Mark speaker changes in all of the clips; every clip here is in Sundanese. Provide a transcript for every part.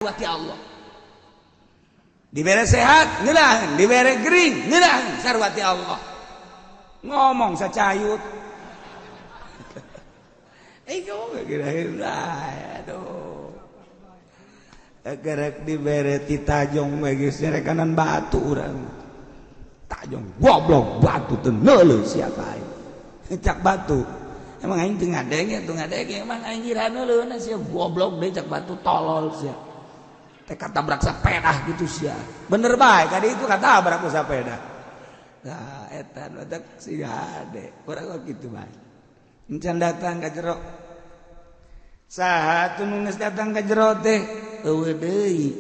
Speaker 1: sarwati Allah. Dibere sehat ngeulaheun, dibere gering ngeulaheun sarwati Allah. Ngomong sacayut. Ngomong kira-kira aduh. Gerek dibere ti tajong we geus nyerekanan batu urang. Tajong goblok batu teu neuleuh sia bae. Cak batu. Emang aing teu ngadenge emang aing ngira neuleuhna sia goblok deui cak batu tolol sia. Teh katabrak sapeda gitu sia. Bener bae kali itu katabrak ku sapeda. Nah, eta badak si hade. Urang kok kitu bae. Encan datang ka jero. Saha atuh nu geus datang ka jero teh? Eueuh deui.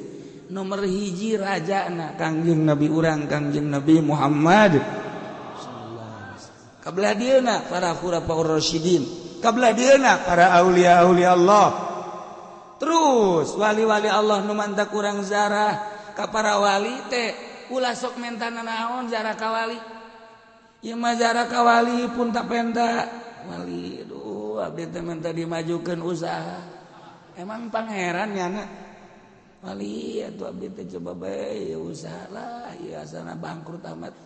Speaker 1: Nomor hiji rajana Kangjeng Nabi urang Kangjeng Nabi Muhammad sallallahu alaihi wasallam. Kabelah dieuna para khulafaur rasyidin, kabelah dieuna para aulia-aulia Allah. Terus wali-wali Allah nu mantak urang zarah ka para wali teh ulah sok mentana naon zarah ka wali. Ieu mah zarah ka wali pun tak penta wali. Aduh abdi teh minta dimajukeun usaha. Emang pangeran nyana wali atuh abdi teh coba bae usaha lah ieu asana bangkrut amat.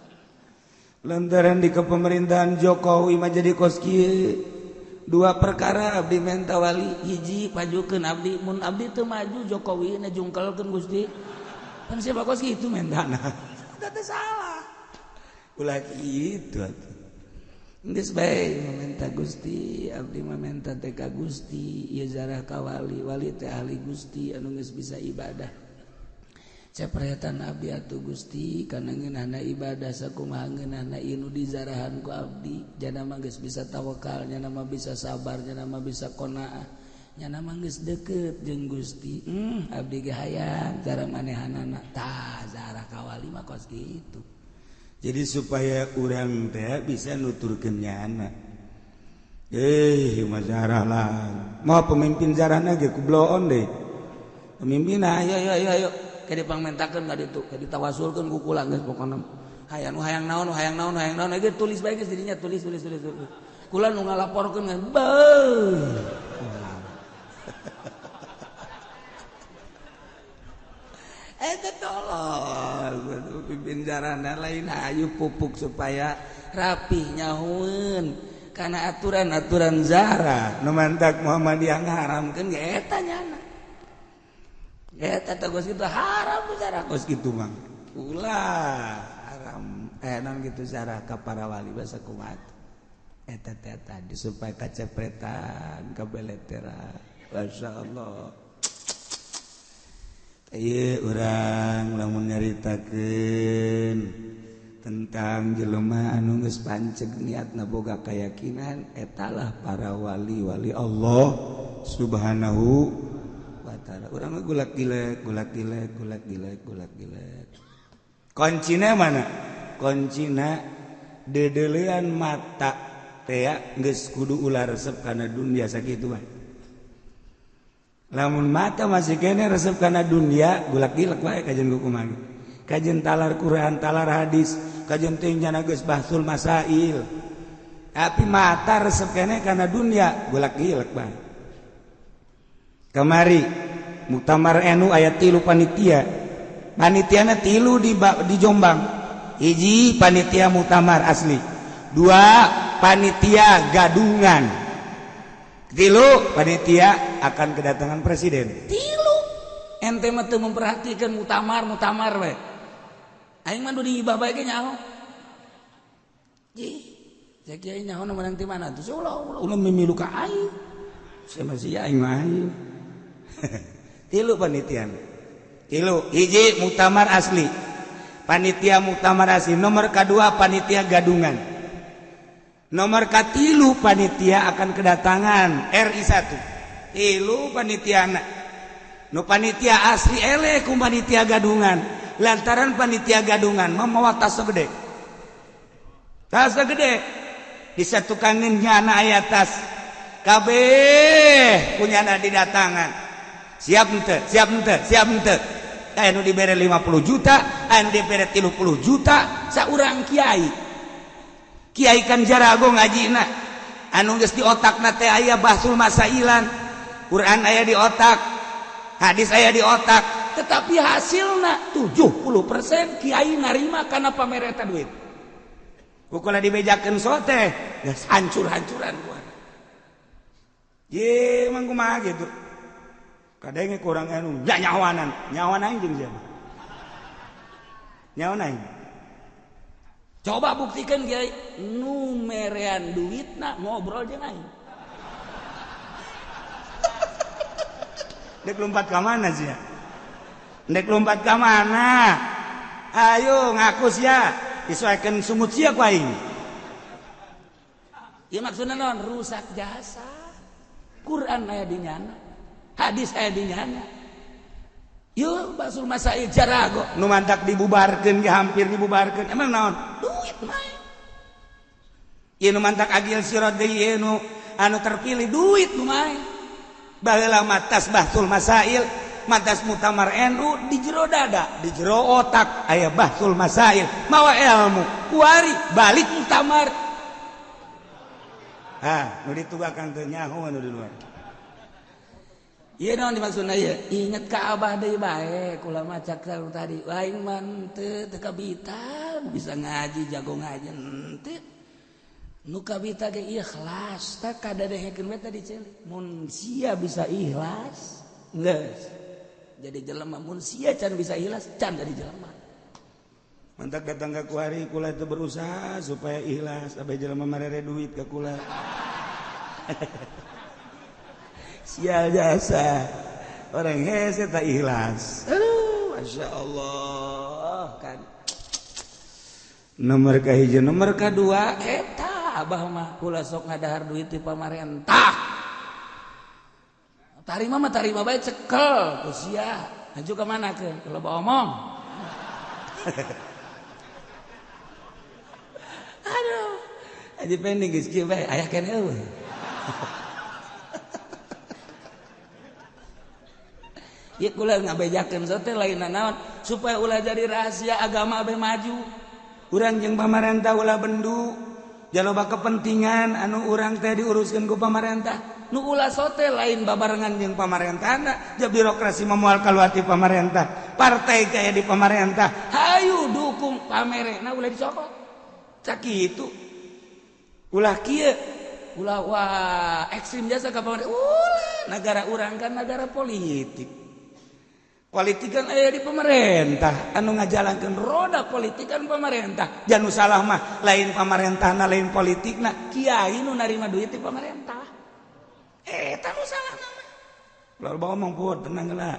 Speaker 1: Lantaran di kepemerintahan Jokowi mah jadi kos kieu. Dua perkara abdi menta wali, hiji pajukeun abdi, mun abdi teu maju Jokowi na jungkelkeun Gusti. Kan siapa kos kitu mentana. Eta teh salah. Ulah kitu atuh. Geus bae mamenta Gusti, abdi mamenta teh ka Gusti, ieu zarah ka wali, wali teh ahli Gusti anu geus bisa ibadah. Capretan abdi atuh Gusti kana ngeunahna ibadah sakumaha ngeunahna inu dizarahan ku abdi jana mah geus bisa tawakal nya mah bisa sabar nya mah bisa qanaah nya mah geus deukeut jeung Gusti abdi ge hayang cara manehanana tah zarah ka wali mah kos kitu. Jadi supaya urang teh bisa nuturkeun nyana mazarah lah mau pemimpin zarahna ge kubloon deui pemimpin ayo kayak dipangmentakeun ka ditu, kayak ditawasulkeun ku kula geus pokona. Hayang naon ge tulis bae geus didinya tulis. Kula nu ngalaporkeun geus beuh. Eta tolol pimpin jarana lain hayu pupuk supaya rapi nyahueun kana aturan-aturan zarah nu mantak Muhammadiyah ngaharamkeun ge eta nyana. Eta kos kitu haram bicara kos kitu mah. Ulah haram enan kitu zarah ka para wali basa kumaha. Eta teh tadi supaya kacepretan kabeleteran. Masyaallah. Ieu urang lamun nyaritakeun tentang jelema anu geus panceg niatna boga kayakinan etalah para wali-wali Allah Subhanahu urang gulak-gilek. Koncina mana? Koncina dedeleuan mata teh geus kudu ulah resep kana dunya sakitu bae. Lamun mata masih kene resep kana dunya gulak-gilek wae kajen kumaha. Kajen talar Quran, talar hadis, kajen teh nyana geus bahsul masail. Tapi mata resep kene kana dunya gulak-gilek bae. Kamari Muktamar NU aya 3 panitia. Panitiana 3 di Jombang. Hiji panitia muktamar asli. 2 panitia gadungan. 3 panitia akan kedatangan presiden. 3 ente mah teu memperhatikan muktamar we. Aing mah nu diibah bae ge nyaho. Cek kiai nyaho menang ti mana tuh? Ulah mimilu ka aing. Saya masih aing mah. 3 panitian. 3 hiji muktamar asli. Panitia muktamar asli. Nomor kedua panitia gadungan. Nomor katilu panitia akan kedatangan RI 1. 3 panitiana. Nu panitia asli eleh ku panitia gadungan. Lantaran panitia gadungan mamawa tas segede. Tas segede. Disatukankeun nyana aya tas. Kabeh kunyana didatangan. Siap ente. Anu dibere 50 juta, anu dibere 30 juta, saurang kiai. Kiai kan jarago ngajina. Anu geus di otakna teh aya bahsul masailan. Quran aya di otak. hadis aya di otak tetapi hasilna 70% kiai narima karena pamer eta duit kukulah dibejakeun sote geus hancur-hancuran gua ye emang kumaha gitu kadang kurang anu nyawanan aing jeung siapa nyawan aing coba buktikan kiai nu merean duitna ngobrol jeung aing dek lompat ke mana sih ya? Dek lompat ke mana? Ayo ngaku sia, disesuaikan sumut sia ku aing. Ieu maksudna naon? Rusak jasa. Quran aya di nyana, hadis aya di nyana. Yo basul masail jarago nu mantak dibubarkeun ge hampir dibubarkeun. Emang naon? Duit mah. Ieu nu mantak agil sirat deui ieu nu anu terpilih duit nu mah. Baheula matas bahsul masail matas mutamar NU di jero dada di jero otak aya bahsul masail mawa ilmu kuari balik mutamar nu ditugakan teu nyaho anu di luar ieu naon dimaksudna ieu inget ka abah deui bae kula maca tadi aing mah teu kabitan bisa ngaji jago ngaji henteu nu kabita ge ikhlas tak kadadehekeun we tadi ceuleuh mun sia bisa ikhlas geus jadi jelema mun sia can bisa ikhlas can jadi jelema mantak datang ka kuari kula teu berusaha supaya ikhlas abe jelema marere duit ka kula sial jasa orang hese tak ikhlas aduh masyaallah kan nomor kahiji nomor kadua eta abah mah kula sok ngadahar duit ti pamarentah tarima mah tarima bae cekel ku sia aju ka manakeun kalau bawa omong aduh aji pending geus kieu bae aya keneh eueuh ieu kula ngabejakeun sote lain naon supaya ulah jadi rahasia agama abeh maju urang jeung pamarentah ulah bendu jaloba kepentingan anu urang teh diuruskeun ku pamarentah nu ulah sote lain babarengan jeung pamarentahna jeung birokrasi memual kaluar ti pamarentah partai kaya di pamarentah hayu dukung pamerena ulah dicokot sakitu ulah kieu ulah wah ekstrim jasa ka pamarentah ulah negara urang kan negara politik kan aya di pemerintah anu ngajalankeun roda politik kan pemerintah jangan salah mah lain pamarentahna lain politikna kiai nu narima duit di pemerintah eta nu salah mah lalu bawa ngomong put tenang geula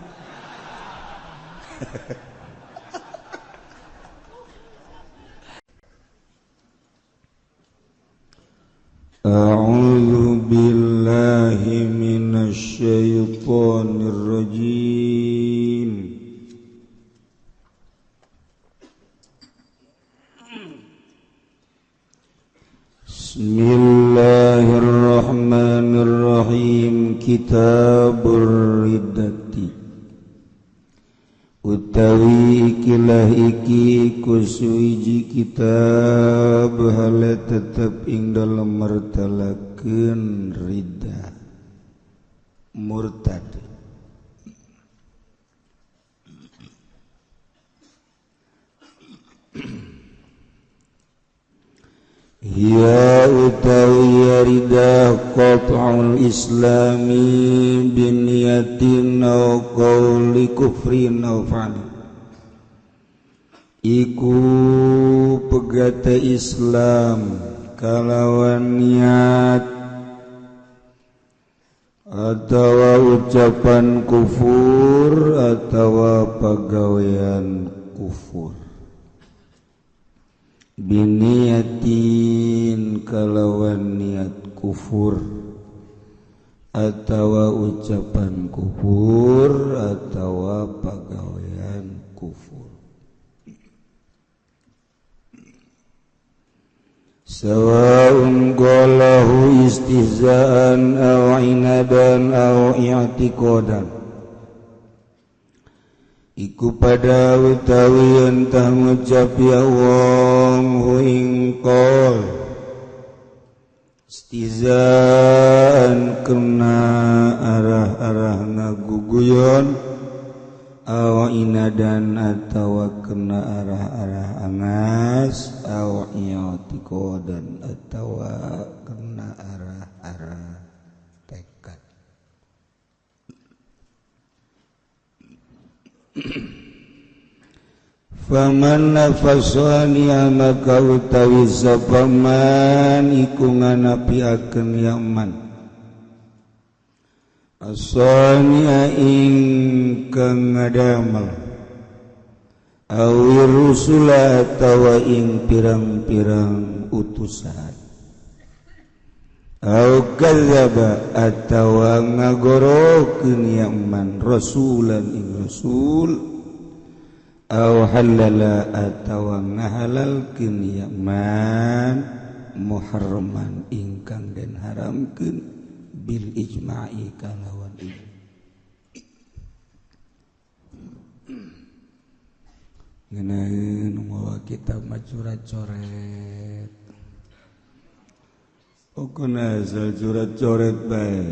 Speaker 1: A'udzu billahi minasy syaithanir rajim. Bismillahirrahmanirrahim. Kitabur riddati utawi ikilah iki kusuiji kitab hale tetep ing dalam martalakeun ridda murtad ya utawi ridda qat'ul islami biniyatin aw qawli kufrin aw fa'li iku pegata Islam kalawan niat atawa ucapan kufur atawa pagawean kufur biniyatin kalawan niat kufur atawa ucapan kufur atawa pagawean kufur sawaun qalahu istihzaan aw inadan aw i'tiqadan iku pada utawi entah ngucap ya wong ing qol istizaan kena arah-arah ngaguguyon aw inadan atawa kena arah-arah angas aw i'tiqadan atawa kena arah-arah tekad. Faman nafasani maka utawi sapaman iku nganapiakeun yaman asania ingkang ngadamel awi rusula atawa ing pirang-pirang utusan au kadzaba atawa ngagorokeun yaman rasulan ing rasul aw halala atawa ngahalalkeun yaman muharraman ingkang den haramkeun bil ijma'i kalawan ngeunaan mawa kitab macurat-coret pokona asal curat-coret bae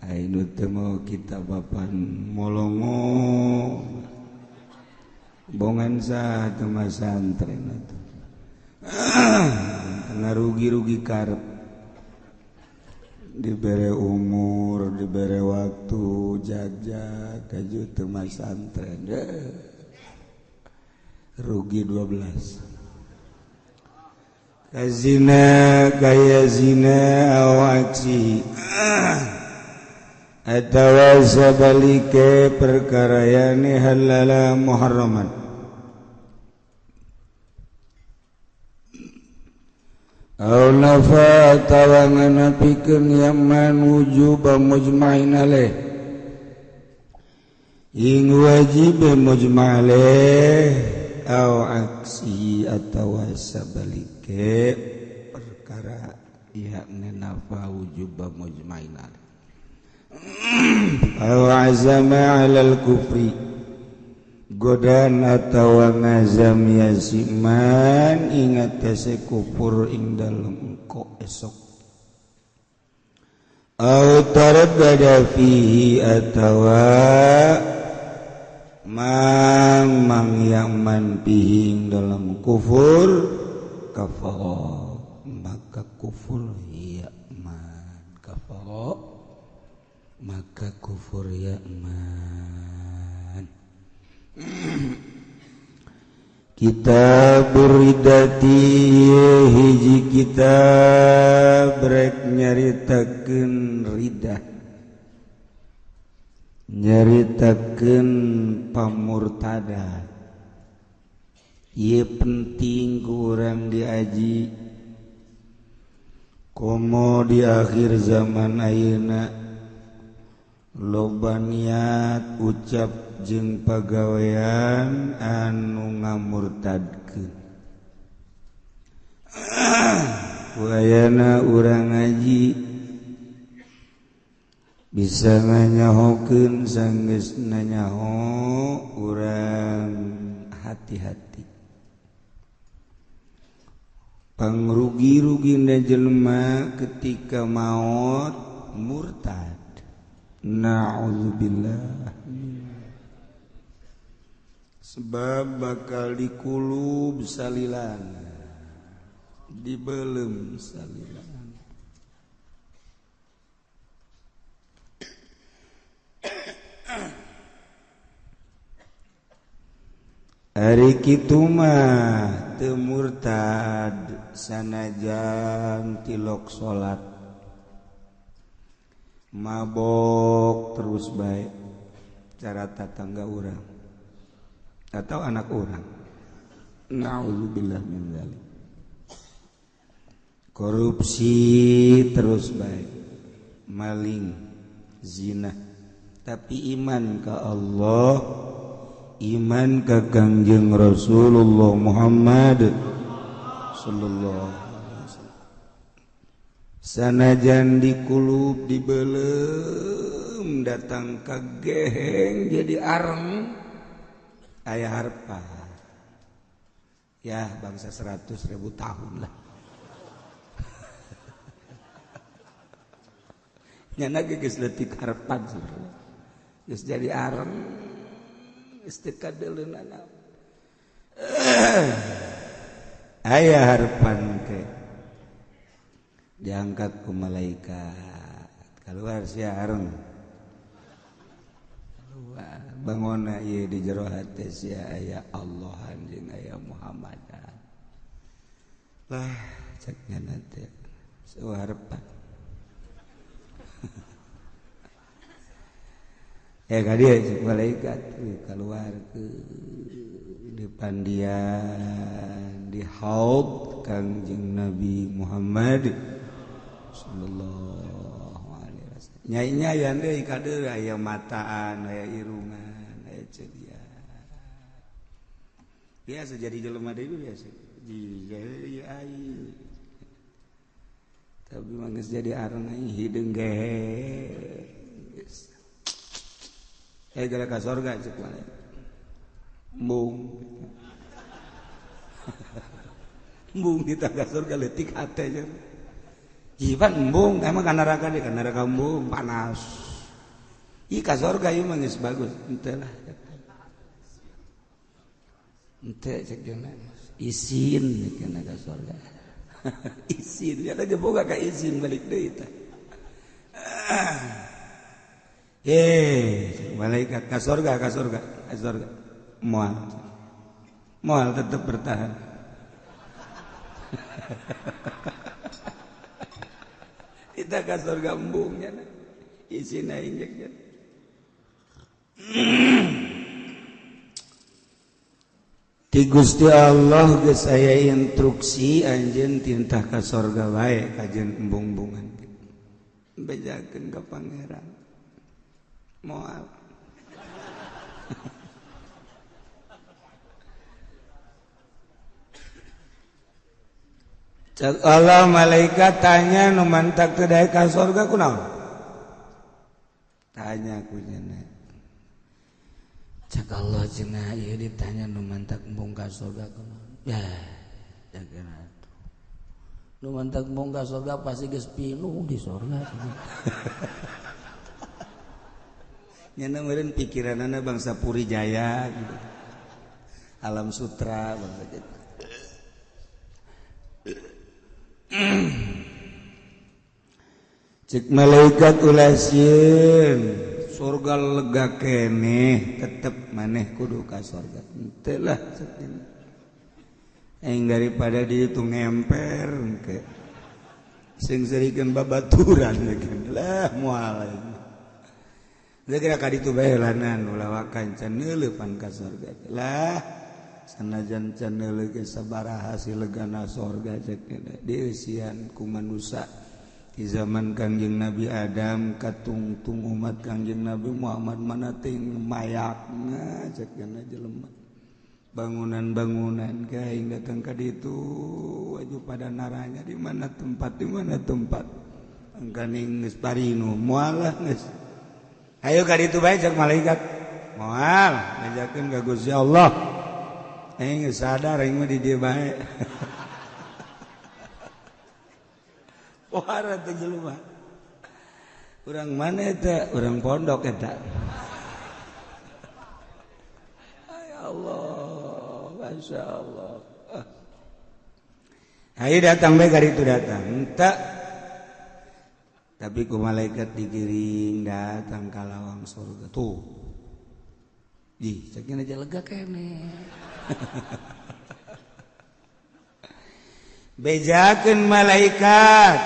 Speaker 1: ainu teu mau kitab papan molongo bongan sah teu masantren atuh tengah rugi-rugi karep dibere umur dibere waktu jaga kaju teu masantren rugi 12 kazina kaya zina awaksi atawa sabalike perkarayane halala muharraman aw nafa atawa nganapikeun yaman wujuba mujma'in alaih ing wajib mujma' alaih aw aksi atawa sabalike perkara yakni nafa wujuba mujma'in alaih aw azama 'alal kufri godan atawa ngazam yasiman ingat tase kufur ing dalem engko esok aw taraddada fihi atawa mang yaman fihi ing dalem kufur kafara maka kufur yaman kafara maka kufur yaman. Kitab ridati hiji kitab rek nyaritakeun ridah nyaritakeun pamurtadan ieu penting ku urang diaji komo di akhir zaman ayeuna loba niat ucap jeung pagawean anu ngamurtadkeun wayana urang ngaji bisa nganyahokeun sanggeus nanyaho urang hati-hati pangrugi-rugina jelema ketika maut murtad. Na'udzubillah. Sebab bakal dikulub salilan dibelem salilan ari kitu mah teu murtad sanajan tilok salat mabok terus baik cara tetangga orang atau anak orang na'udzubillah min dzalik korupsi terus baik maling zina tapi iman ka Allah iman ka Kangjeng Rasulullah Muhammad sallallahu sanajan dikulub dibelem datang ka geheng jadi areng aya harpa ya bangsa 100.000 tahun lah nyana geus leutik harpan geus jadi areng geus teu kadeuleunana aya harapan teh diangkat ku malaikat keluar sia areng bangunna ieu di jero hate sia aya Allah jeung aya Muhammad lah cek nyana teh harapan kadia cek malaikat keluar ke di pandian di haud Kangjeng Nabi Muhammad sallallahu alaihi wasallam nyai-nyayan deui kadeur aya mataan aya irungan aya ceria biasa jadi jelema deui biasa jadi ai tapi mah geus jadi areng ai hideung geus gara ka sorga cek malaikat embung embung di tangga surga letik hati aja jiban embung emang kan neraka embung panas ka surga ieu mah geus bagus henteu lah henteu cek jeung izin kana ka surga izin ya da boga ka izin balik deui tah malaikat ka surga moal tetap bertahan kita ke surga embungnya isina injek ti Gusti Allah geus aya instruksi anjeun tintah ka surga wae kajeun embung-embungan bejakeun ka pangeran moal cak Allah malaikat tanya nu mantak teu daek ka surga kunaon tanya ku cenah cak Allah cenah ieu ditanya nu mantak embung ka surga kunaon ya jakeun atuh nu mantak embung ka surga pasti geus pinuh di surga nyana meureun pikiranana bangsa Puri Jaya gitu Alam Sutra bangsa gitu cek malaikat ulah sieun surga lega keneh tetep maneh kudu ka surga henteu lah aing daripada di itu ngemper ke sing serikeun babaturan lah moal kira ka ditu bae lanan ulah wakan can neuleupan ka surga lah sanajan can neuleuh ge sabaraha silegana surga cek dieusian ku manusia di zaman Kangjeng Nabi Adam katungtung umat Kangjeng Nabi Muhammad mana ting mayakna cek kana jelema bangunan-bangunan kaing datang ka ditu waju pada naranya di mana tempat angkaning geus parinu moal lah geus ayo ka ditu bae cek malaikat moal ngajakeun ka Gusti Allah aing geus sadar aing mah di dieu bae pohara teh jelema urang mana eta urang pondok eta ya Allah masyaallah ayo datang bae ka ditu datang henteu tapi ku malaikat digiring datang ka lawang surga tuh di cekeun aja lega keneh bejakeun malaikat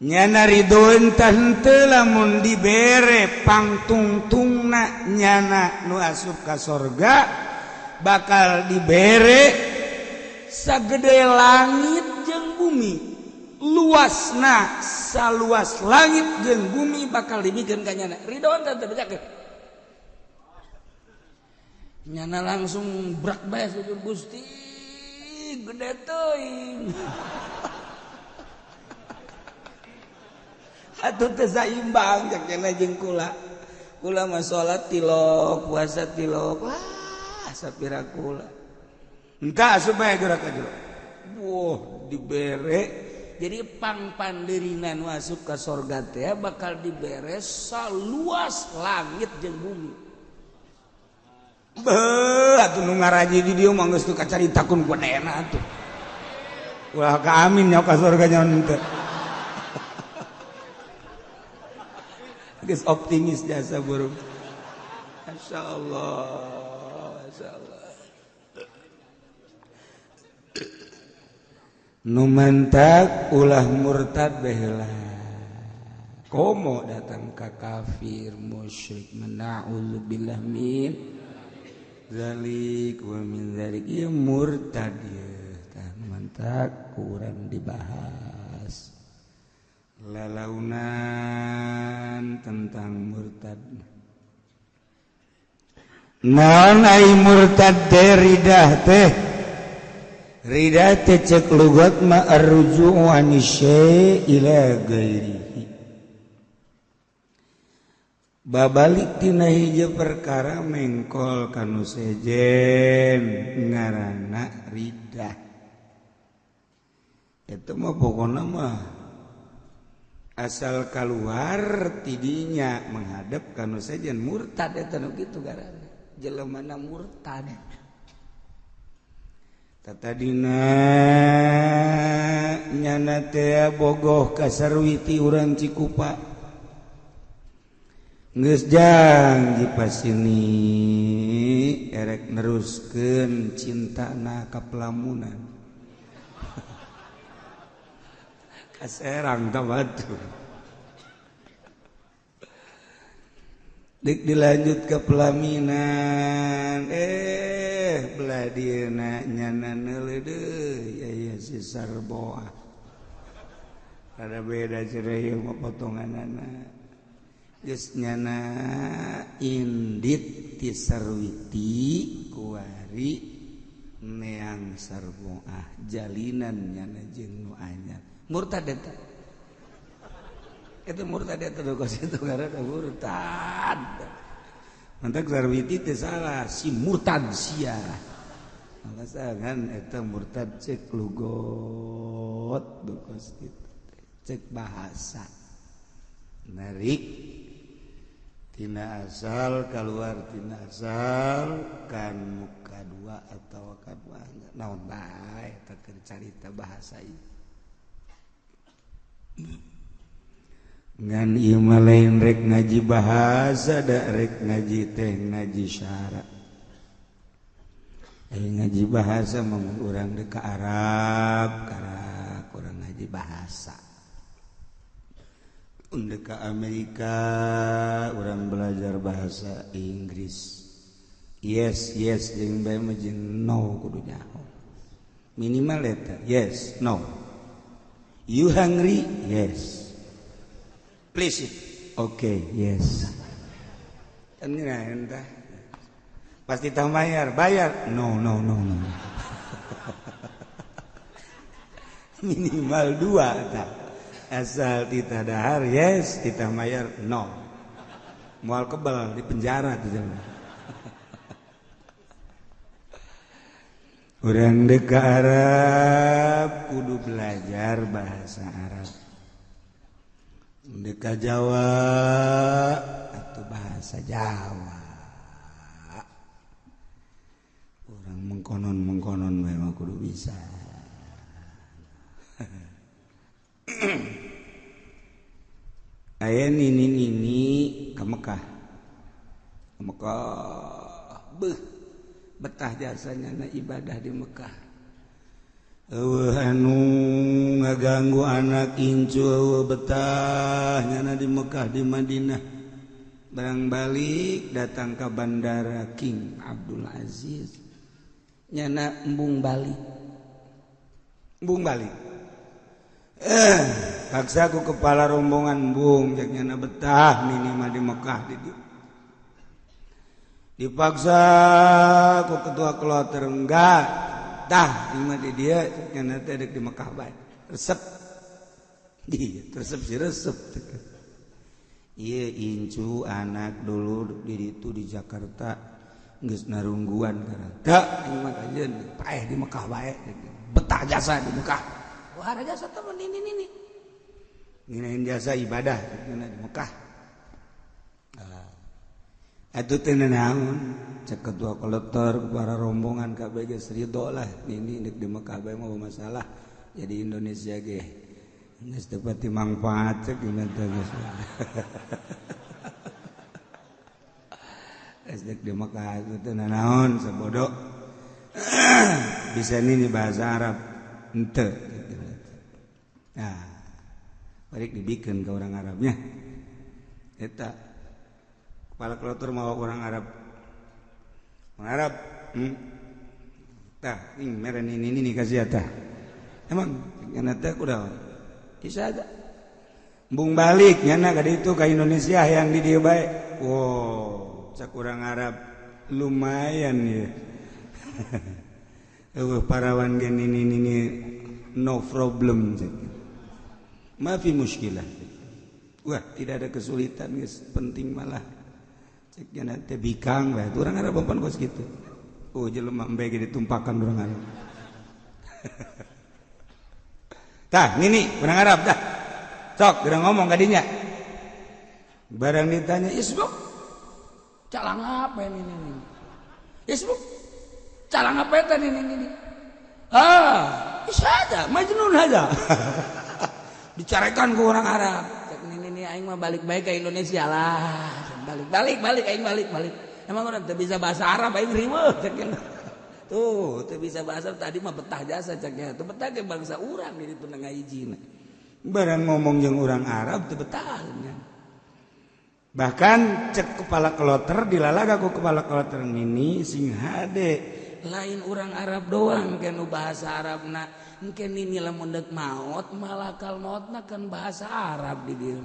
Speaker 1: nyana ridhoeun tah henteu lamun dibere pangtungtungna nyana nu asup ka surga bakal dibere sagede langit jeung bumi luasna saluas langit jeung bumi bakal dibikeun ka nyana ridhoeun tah teu bejakeun nyana langsung brak bae sujud Gusti gede teuing atuh teu saimbang cek cenah jeung kula mah salat tilok puasa tilok wah sapira kula entah asup bae geura ka jero wah dibere jadi pangpandirinan masuk ke sorga teh bakal diberes saluas langit jeung bumi. Beuh atuh nu ngaraji di dieu mah geus teu kacaritakeun ku daena atuh. Ulah ka amin nya ka sorga nyaon teh. Geus optimis jasa burung. Masyaallah. Masyaallah. Nu mantak ulah murtad baheula. Komo datang ka kafir musyrik na'udzubillah min zalik wa min zalik ieu murtad ieu tah mantak kurang dibahas lalaunan tentang murtad. Naon ai murtad teh ridah teh? Ridah teh cek lugat ma arruju' an syai' ila ghairihi. Babalik tina hiji perkara mengkol kanu sejen ngaranna ridah. Eta mah pokona mah asal keluar tidinya menghadap kanu sejen murtad eta nu kitu ngaranna. Jelemana murtad. Tatadina nyana teh bogoh ka sarwiti urang Cikupa. Geus jang dipasini erek neruskeun cintana ka pelamunan. Kaserang ta batur. Dik dilanjut ke pelaminan belah dieuna nyana neuleuh deui aya si sarboa. Ada beda cenah ieu mah potonganana. Geus nyana indit ti sarwiti kuari neang sarboah jalinan nyana jeung nu anyar. Murtad eta. Itu murtad eta do kos itu ngaranna murtad. Mantak sarwiti teh salah si murtad sia. Ngasahan eta murtad cek lugot do kos itu. Cek bahasa. Narik tina asal keluar tina asal kan muka dua atau kan naon bae eta keur carita bahasa ieu. Ngan ieu mah lain rek ngaji bahasa da rek ngaji teh ngaji syara. Ngaji bahasa mah urang deuk ka Arab, karak urang ngaji bahasa. Deuk ka Amerika urang belajar bahasa Inggris. Yes, yes jeung bae mah jeung no kudu nyaho. Minimal eta yes, no. You hungry? Yes. Please eat. Okay, yes. Kan entah. Pasti tah bayar. Bayar? No, no, no, no. Minimal 2 tah. Asal tita dahar yes, tita bayar no. Moal kebal di penjara tuh jelema. Urang deuk ka Arab kudu belajar bahasa Arab. Deuk ka Jawa atuh bahasa Jawa. Urang mengkonon bae mah kudu bisa. Aya nini ka Mekah. Ka Mekah. Betah jasanya na ibadah di Mekah. Eueuh anu ngaganggu anak incu eueuh betah nyana di Mekah di Madinah. Barang balik datang ke bandara King Abdul Aziz. Nyana embung balik. Embung balik. Paksa ku kepala rombongan embung jak nyana betah nini mah di Mekah di dieu. Dipaksa ku ketua kloter enggak tah di mah di dia nyana teh deuk di Mekah bae resep di resep si resep ieu incu anak dulu di ditu di Jakarta geus narungguan karang da ieu mah kajeun paeh di Mekah bae betah jasa di Mekah. Wah pohara jasa teman ini nginain jasa ibadah di Mekah. Atuh teu naon cek ketua kolektor para rombongan kabeh geus ridho lah ini di Mekah bae mah masalah jadi Indonesia ge geus teu pati manfaat cek gimana geus. Esdek di Mekah itu teu naon sabodo. Bisa ini bahasa Arab henteu. Nah, balik dibikin ke orang Arabnya. Eta kepala kloter mau orang Arab. Orang Arab. Tah, ini meren ini kasih tah. Emang nya teh kuda. Bisa aja. Bung balik nyana ka ditu ka Indonesia yang di dieu bae. Wow, cak urang Arab lumayan ya. Parawan gen ini no problem. Mafi muskilah. Wah, tidak ada kesulitan guys, penting malah. Cek nya teh bikang bae. Urang Arab pun kos kitu. Oh, jelema embe ge ditumpakan urang Arab. Tah, ini urang Arab dah. Sok, gerang ngomong kadinya. Barang ditanya, "Isbuk, calang apa ini?" "Isbuk, calang apa ini?" Bisa aja, majnun aja. Bicarakan ke orang Arab. Cek ini aing mah balik baik ke Indonesia lah. Balik aing balik. Emang orang teu bisa bahasa Arab aing riweuh ceknya. Tuh, teu bisa bahasa tadi mah betah jasa ceknya. Teu betah ke bangsa urang di ditu ngahijina. Barang ngomong jeung urang Arab teu betah nya. Bahkan cek kepala kloter dilalaga ku kepala kloter ini sing hade lain orang Arab doang kan bahasa Arabna engke nini lamun deuk maot malakal mautna kan bahasa Arab di dieu.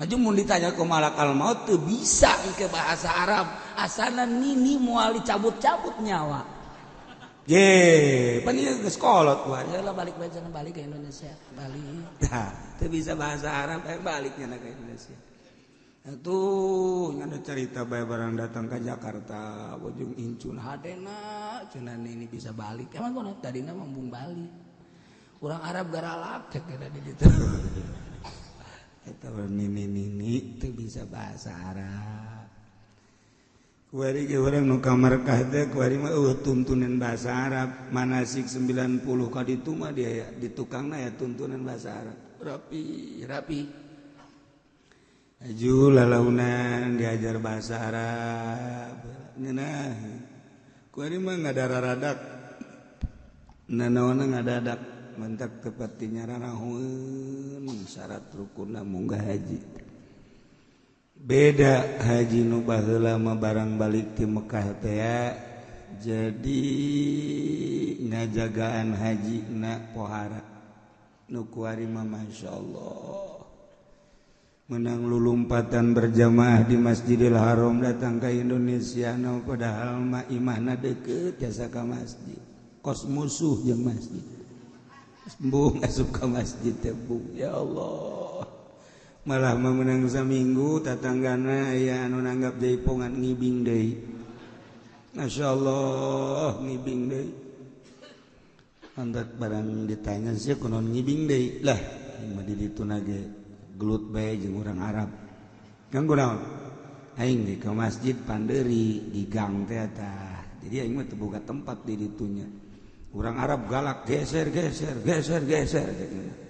Speaker 1: Aju mun ditanya ku malakal maut teu bisa engke bahasa Arab asana nini moal dicabut-cabut nyawa. Ye, pan ieu geus kolot wae lah balik ke Indonesia. Balik. Tah, teu bisa bahasa Arab baliknya ke Indonesia. Tuh ada cerita bae barang datang ke Jakarta ujung incun hadena cuman ini bisa balik emang kono tadina mambung balik urang Arab garalak cek ada di ditu eta nini teu bisa bahasa Arab kuari ge urang nu ka markah teh kuari mah tuntunan bahasa Arab manasik 90 ka ditu mah dia di tukangna ya tuntunan bahasa Arab rapi aju lalaunan diajar bahasa Arab ngeunah kuari mah ngadaradak nanaonna ngadadak mentak tepat nyaranaheun syarat rukunna munggah haji beda haji nu baheula mah barang balik ti Mekah teh ya jadi ngajagaan hajina pohara nu kuari mah masyaallah menang lulumpatan berjamaah di Masjidil Haram datang ke Indonesia no padahal mah imahna deukeut jasa ka masjid kos musuh jeung masjid embung asup ka masjid teh ya Allah malah mah menang saminggu tatanggana aya anu nanggap jaipongan ngibing deui masyaallah ngibing deui andat barang ditanya sia kunaon ngibing deui lah mah di ditu nage gelut bae jeung urang Arab. Nganggo naon? Aing di ka masjid Panderi di gang teh tah. Jadi aing mah teu boga tempat di ditunya. Urang Arab galak geser.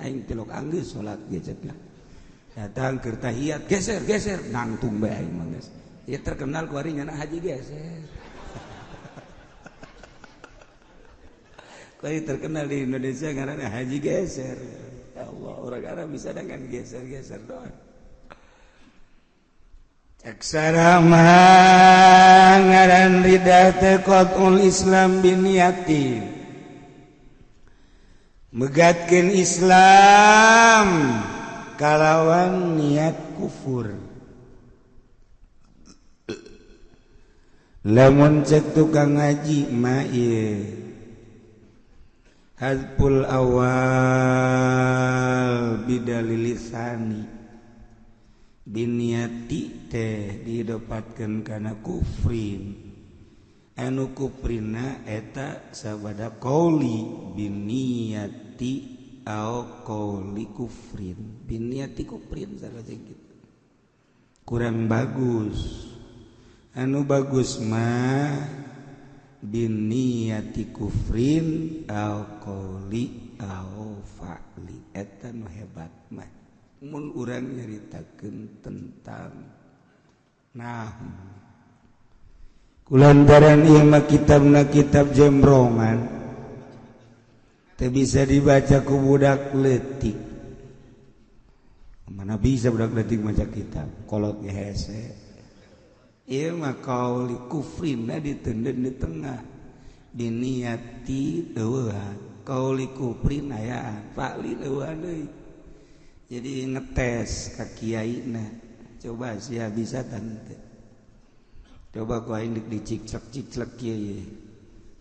Speaker 1: Aing tilok anggeus salat ge cenah. Datang keur tahiyat geser nangtung bae aing mah geus. Ieu terkenal ku ari nyana haji geser. Kuari terkenal di Indonesia ngaranna haji geser. Allah orang Arab bisa dengan geser doang. Caksarama ngaran ridah teh qatul Islam biniyati. Megatkeun Islam kalawan niat kufur. Lamun cek tukang ngaji mah ieu hadpul awal bidalilisani biniati teh didapatkeun kana kufrin anu kufrina eta sabada qauli biniati au qauli kufrin biniyati kufrin sareng gitu kurang bagus anu bagus mah biniyati kufrin au qauli au fa'li eta nu hebat mah mun urang nyaritakeun tentang kulantaran ieu mah kitabna kitab jembrongan teu bisa dibaca ku budak leutik mana bisa budak leutik maca kitab kolot ge hese ieu mah qauli kufrinna diteundeun di tengah biniyati eueuhan qauli kufrin ayaan fa'li eueuhan deui jadi ngetes ka kiaina coba sia bisa tante coba ku aing diciclek kieu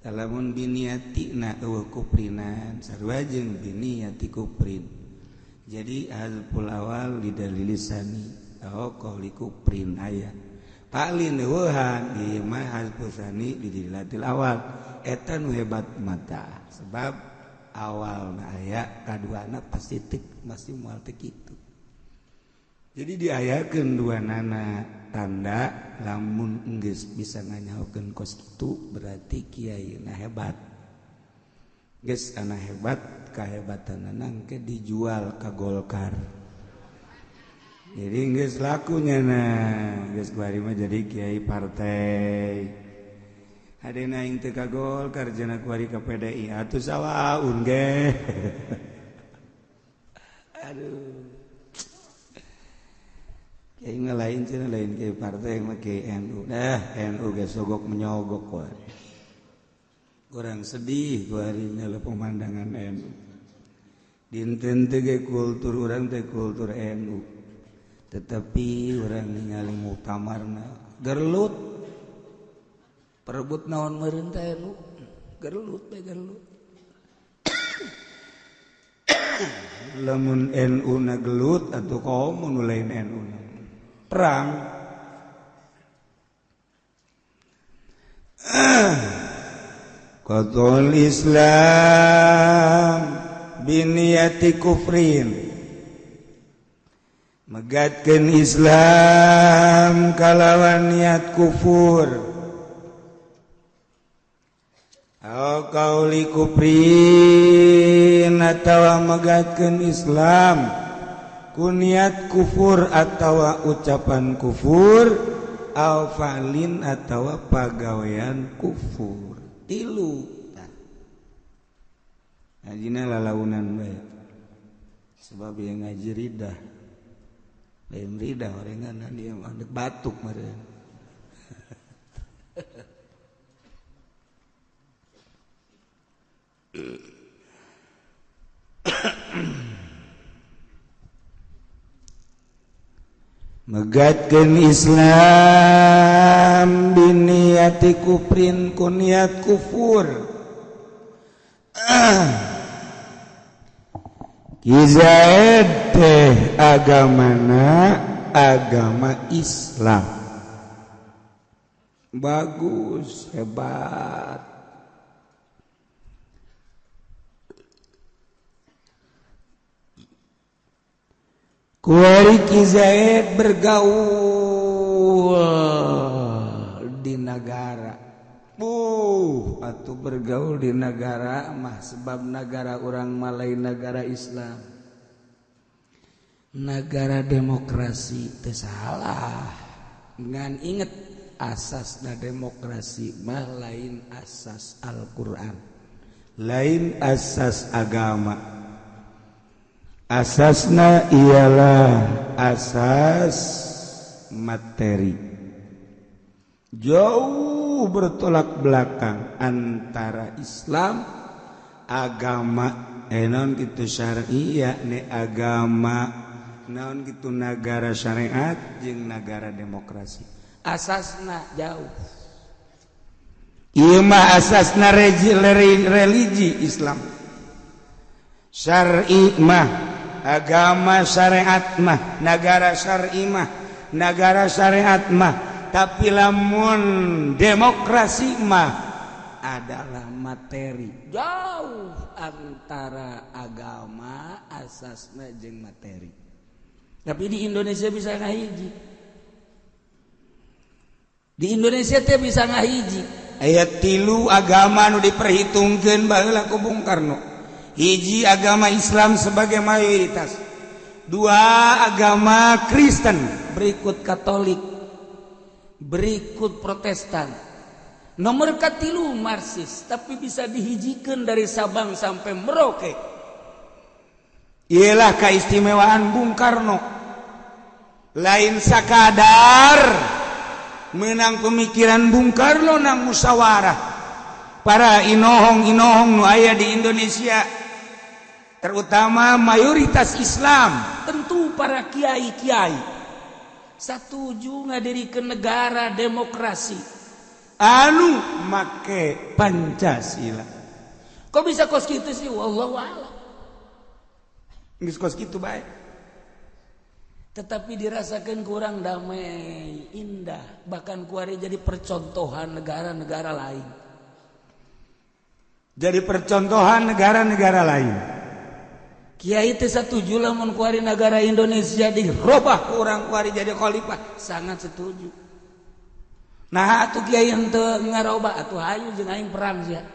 Speaker 1: lamun biniyatina eueuh kufrinan sarua jeung biniyati kufrin jadi hazful awal lidalilisani qauli kufrin aya paling eueuhan ieu mah hazful tsani lidalilatil awal eta nu hebat mata sebab awalna aya kaduana pasti masih moal teu kitu jadi diayakeun duanana tanda lamun geus bisa nganyahokeun kos kitu berarti kiaina hebat geus ana hebat kahebatanna engke dijual ka Golkar jadi geus lakunya geus kuari mah jadi kiai partai hadena aing teu ka Golkar cenah kuari ka PDI atuh sawaun ge aduh kiai mah lain cenah lain kiai partai mah kiai NU NU geus sogok menyogok wae kurang sedih kuarinya le pemandangan NU dinten teh ge kultur urang teh kultur NU tetapi urang ningali muktamarna gerlut perebut naon meureun teh NU gerlut teh gerlut lamun NU na gelut atuh komo nu lain NU na perang qatul Islam biniyati kufrin megatkeun Islam kalawan niat kufur au qauli kufrin atawa megatkeun Islam kuniat kufur atawa ucapan kufur au fa'lin atawa pagawean kufur tilu ngajina lalaunan bae sebab yang ngaji ridah lain ridah orengan dia mah batuk meureun megatkeun Islam biniyati kufrin kuniat kufur Kizaid teh agamana agama Islam bagus hebat kuari Ki Zaid bergaul di negara atuh bergaul di negara mah sebab negara orang malai negara Islam negara demokrasi teu salah ngan inget asasna demokrasi mah lain asas Al-Qur'an lain asas agama asasna ialah asas materi jauh bertolak belakang antara Islam agama naon kitu syar'i yakni agama naon kitu negara syariat jeung negara demokrasi asasna jauh ieu mah asasna religi Islam syar'i mah agama syariat mah negara syar'i mah negara syariat mah tapi lamun demokrasi mah adalah materi. Jauh antara agama asasna jeung materi. Tapi di Indonesia bisa ngahiji. Di Indonesia teh bisa ngahiji. Aya 3 agama nu diperhitungkeun baheula ku Bung Karno. Hiji agama Islam sebagai mayoritas. 2 agama Kristen, berikut Katolik, berikut Protestan. Nomor katilu Marxis, tapi bisa dihijikeun dari Sabang sampai Merauke. Ialah keistimewaan Bung Karno. Lain sakadar menang pemikiran Bung Karno nang musyawarah. Para inohong-inohong nu aya di Indonesia, terutama mayoritas Islam, tentu para kiai-kiai, setuju ngadirikeun negara demokrasi anu make Pancasila. Kok bisa kos kitu sih? Wallahu a'lam. Geus kos kitu bae. Tetapi dirasakan kurang damai, indah, bahkan kuari jadi percontohan negara-negara lain. Jadi percontohan negara-negara lain. Kiai teh setuju lamun kuari negara Indonesia dirobah orang kuari jadi khalifah, sangat setuju. Nah atuh kiai henteu ngarobah atuh hayu jeung aing perang sia.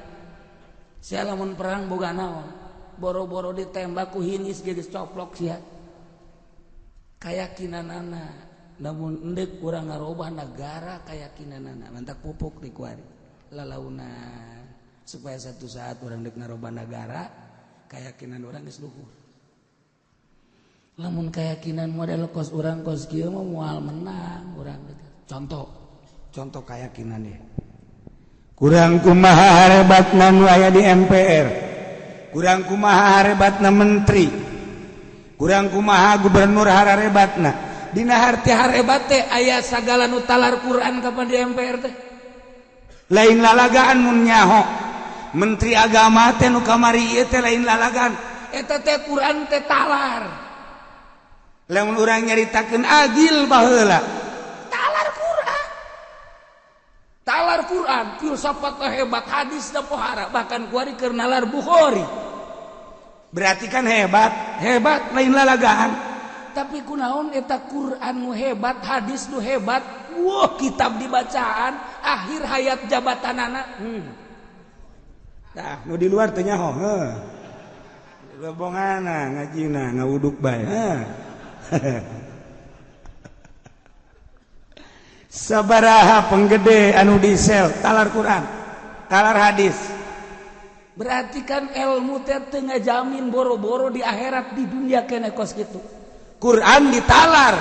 Speaker 1: Sia lamun perang boga naon? Boro-boro ditembak ku hinis geus coplok sia. Kayakinanana namun endek urang ngarobah negara kayakinanana mantak pupuk di kuari lalaunan supaya satu saat urang dek ngarobah negara keyakinan orang geus luhur. Lamun keyakinan model kos urang kos kieu mah moal menang urang gitu. Contoh keyakinan ya. Kurang kumaha harebatna nu aya di MPR. Kurang kumaha harebatna menteri. Kurang kumaha gubernur harebatna. Dina harti harebat teh aya sagala nu talar Quran kapan di MPR teh. Lain lalagaan mun nyaho. Menteri agama teh nu kamari ieu teh lain lalagan eta teh Quran teh talar. Lamun urang nyaritakeun agil baheula talar Quran filsafat hebat hadis da pohara bahkan kuari keur nalar Bukhari. Berarti kan hebat lain lalagaan. Tapi kunaon eta Quran nu hebat, hadis nu hebat, wah kitab dibacaan akhir hayat jabatanana. Nah, nu di luar teh nyaho, heuh. Lobongana ngajina ngawuduk bae, sabaraha penggede anu disel talar Quran, talar hadis. Berarti kan ilmu teh teu ngajamin boro-boro di akhirat, di dunia kene kos kitu. Quran ditalar,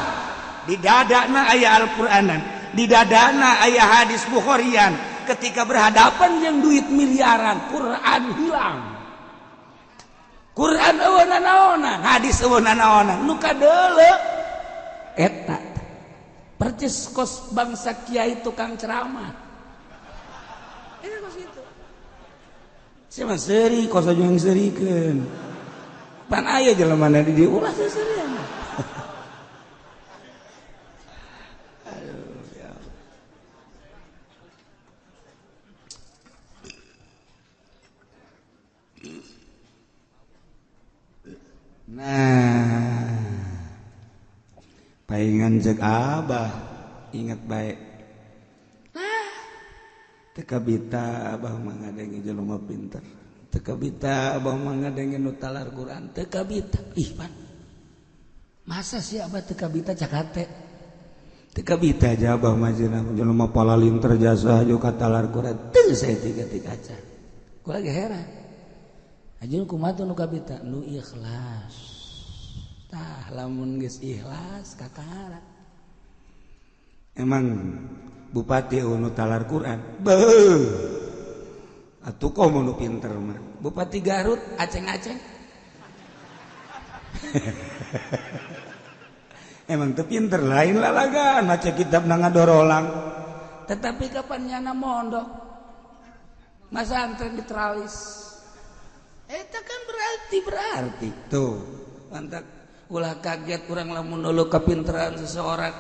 Speaker 1: di dadana aya Al-Quranan, di dadana aya hadis Bukharian. Ketika berhadapan yang duit miliaran, Quran hilang. Quran eueuh nanaonan, hadis eueuh nanaonan, nu kadeuleu eta percis kos bangsa kiai tukang ceramah. Eta kos kitu. Sia seuri kos jeung seurikeun. Pan aya jelema na di dieu ulah seurian. Nah, paingan cek abah ingat baik. Nah, teka bita abah mangadengi jelema pinter. Teka bita abah mangadengi nu talar Quran. Teka bita, ih pan. Masa sih abah teka bita cakate? Teka bita aja abah majina jelema palalim terjasa jo katalar Quran. Teu saya tiga-tiga aja. Gua lagi heran. Ajun kumaha nu kabita nu ikhlas. Tah lamun geus ikhlas kakara. Emang bupati nu talar Quran. Beuh. Atuh komo nu pinter mah. Bupati Garut aceng-aceng. Emang teu pinter lain lalagan maca kitab na ngadorolang. Tetapi kapan nyana mondok. Masa antren di teralis. Eta kan berarti tuh mantap ulah kaget orang lamun nuluh kepinteran seseorang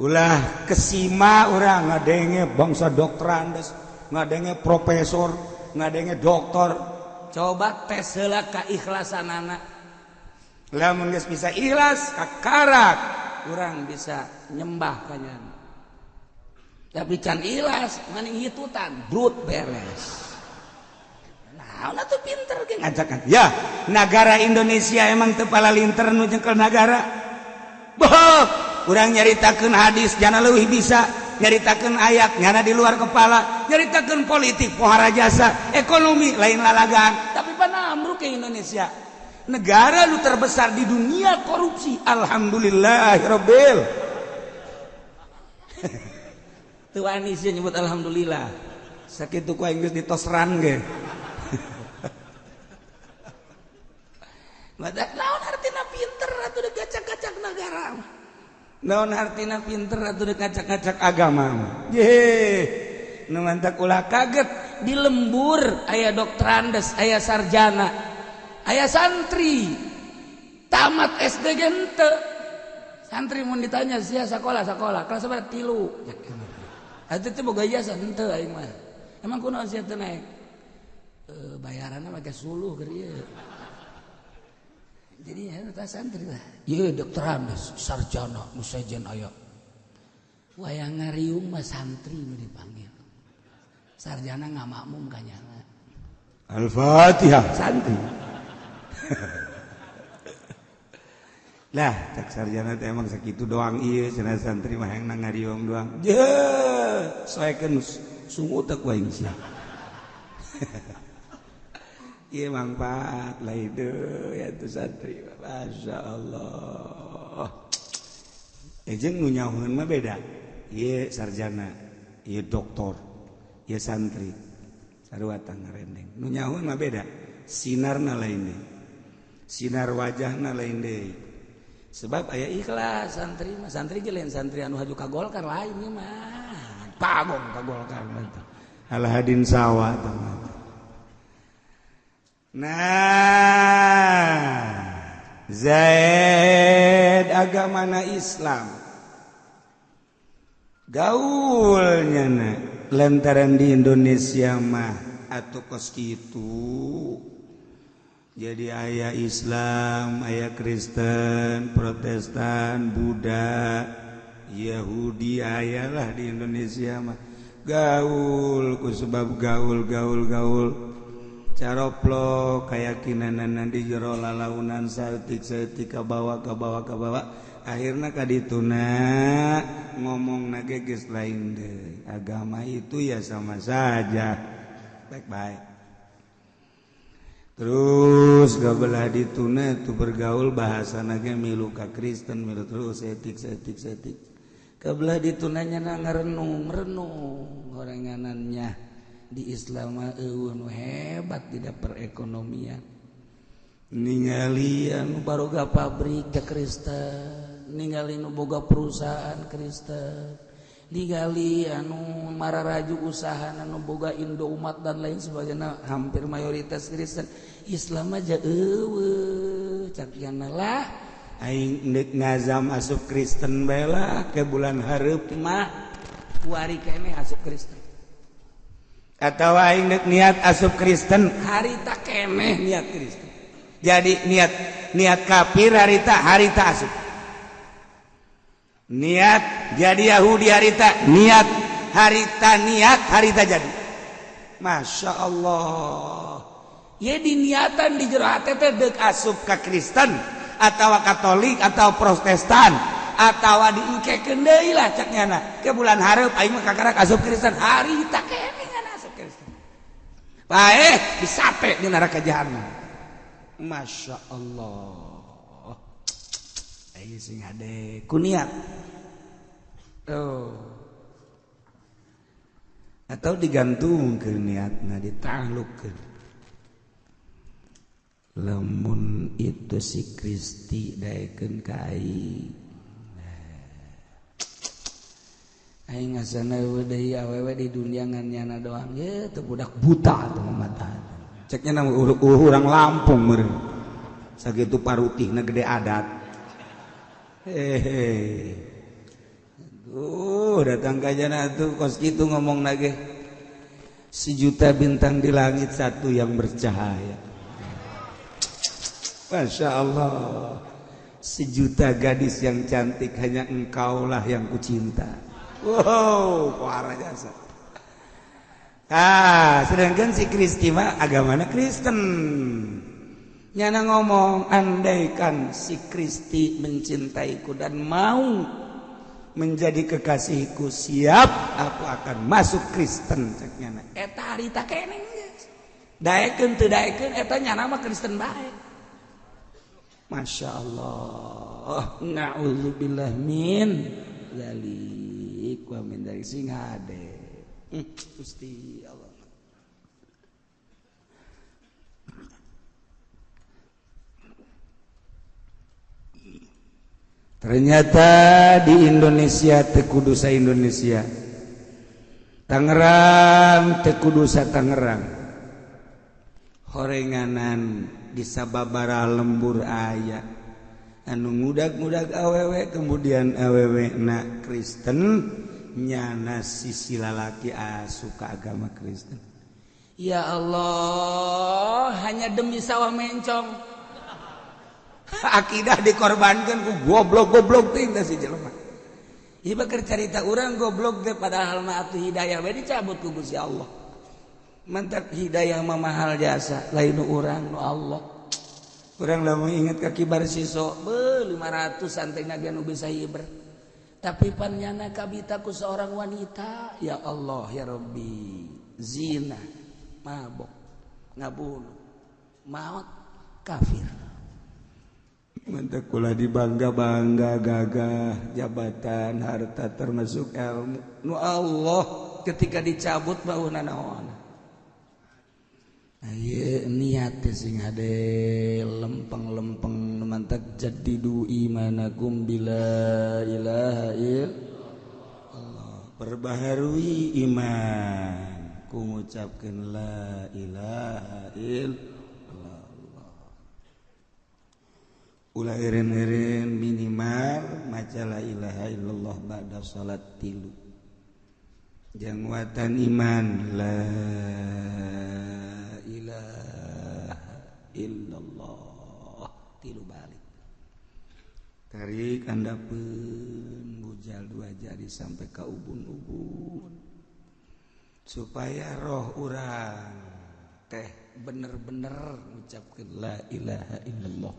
Speaker 1: ulah kesima orang ngadenge bangsa dokteran des ngadenge profesor, ngadenge doktor. Coba tes heula keikhlasan anak. Lamun geus bisa ikhlas kakarak, urang bisa nyembah ka nyana. Tapi can ikhlas maning hitutan, brut beres. Nah, tuh pinter ge ngajakan. Ya, negara Indonesia emang teu palalinter nu jengkel negara. Boh, urang nyaritakeun hadis jana leuwih bisa, nyaritakeun ayat nyana di luar kepala, nyaritakeun politik pohara jasa, ekonomi lain lalagaan. Tapi pana amruk ke Indonesia. Negara lu terbesar di dunia korupsi. Alhamdulillahirabbil. Tuh Anis nyebut alhamdulillah. Sakitu ku aing geus ditosran ge. Madak naon artina pinter atuh deuk gacak-gacak negara. Naon artina pinter atuh deuk gacak-gacak agama. Ye. Nu mantak ulah kaget di lembur aya dokterandes, aya sarjana, aya santri. Tamat SD ge henteu. Santri mun ditanya sia sakola kelas berapa 3. Atuh teh boga jasa henteu aing mah. Emang kunaon sia teu naik? Bayaranna make suluh keur ieu. Jadi ya eta santri lah. Ieu dokterandes, sarjana, nu sejen aya. Wayang ngariung mah santri nu dipanggil. Sarjana ngamakmum ka nyana. Al-Fatihah santri. Lah, cak sarjana teh emang sakitu doang ieu cenah santri mah hayang ngariung doang. Je, saekeun sungu teh ku aing sia. Ieu mangpaat lain deui atuh santri. Masyaallah. Jeung nu nyahoeun mah beda. Ieu sarjana, ieu doktor, ieu santri. Sarua tah ngarendeng. Nu nyahoeun mah beda. Sinarna lain deui. Sinar wajahna lain deui. Sebab aya ikhlas santri ge lain santri anu haju ka Golkar lain ieu mah pagong ka Golkar mah Alhadin Sawa tah. Nah, Zaid agamana Islam. Gaulnya lantaran di Indonesia mah atuh kos kitu. Jadi aya Islam, aya Kristen, Protestan, Buddha, Yahudi ayalah di Indonesia mah. Gaul ku sebab gaul caroplok keyakinanana di jero lalaunan saeutik ka bawah akhirna ka dituna ngomongna ge geus lain deui. Agama itu ya sama saja. Baik-baik. Terus gabelah dituna tu bergaul bahasana ge milu ka Kristen milu terus etik kabelah ditunanya ngarenung gorenganannya di Islam eueuh hebat tidak perekonomian ningali anu baroga pabrik ke Kristen ningali nu boga perusahaan Kristen digali anu mararaju usaha anu boga Indo umat dan lain sebagainya hampir mayoritas Kristen. Islam aja eueuh cakiana lah aing neuk ngazam asup Kristen bae lah ke bulan hareup mah kuari keneh asup Kristen atau aing neuk niat asup Kristen harita keneh niat Kristen. Jadi niat kafir harita asup. Niat jadi Yahudi harita niat harita jadi. Masya Allah. Ya diniatan di jero hate teh deuk asup ka Kristen atawa Katolik atau Protestan atawa diengkekeun deui lah cak nyana. Ke bulan hareup aing mah kakarak asup Kristen harita keneh ngan asup Kristen. Bae disate di neraka jahanam. Masya Allah. Ayo sing hade kuniat. Atau digantungkeun niatna ditaklukkeun. Lamun itu si Kristi daekeun ka aing. Aing ngasana deui awewe di dunia ngan nyana doang. Ye teu budak buta teu mata. Ceknya nama urang Lampung meureun. Sakitu parutihna gede adat. Datang ka jana tuh kos kitu ngomong nage. 1.000.000 bintang di langit, satu yang bercahaya. Masya Allah. 1.000.000 gadis yang cantik, hanya engkaulah yang kucinta. Wow, parah jasa. Sedangkan si Kristi mah agamana Kristen. Nyana ngomong, andaikan si Kristi mencintaiku dan mau menjadi kekasihku, siap aku akan masuk Kristen. Cek nyana. Eta harita keneng geus. Daekeun teu daekeun eta nyana mah Kristen bae. Masya Allah. Na'udzubillah min dzalik wa min dzalik sing hade. Gusti Allah. Ternyata di Indonesia teu kudu sa Indonesia. Tangerang teu kudu sa Tangerang. Horenganan di sababaraha lembur aya anu ngudag-ngudag awewe, kemudian awewe na Kristen nyana sisi lalaki asup ka agama Kristen. Ya Allah, hanya demi sawah mencong. Akidah dikorbankan ku goblok-goblok teh si jelema. Ieu bakal carita urang goblok teh padahal mah atuh hidayah we dicabut ku Gusti Allah. Mantap hidayah mah mahal jasa, lain nu urang nu Allah. Urang lamun inget ka kibar siso, 500 santena ge nu bisa hiber. Tapi pannyana kabita ku seorang wanita, ya Allah ya Rabbi, zina, mabok, ngabunuh, maut, kafir. Mantap kula dibangga-bangga gagah jabatan harta termasuk ilmu nu Allah ketika dicabut bauna naon. Aye niat sing hade lempeng-lempeng mantap jadidu imanakum bila ilaha illallah. Perbaharui iman ku ngucapkeun la ilaha illallah. Ulah eren-eren minimal maca la ilaha illallah ba'da salat 3. Jangwatan iman la ilaha illallah 3 balik. Tarik handapeun bujal 2 jari sampai ka ubun-ubun. Supaya roh urang teh bener-bener ngucapkeun la ilaha illallah.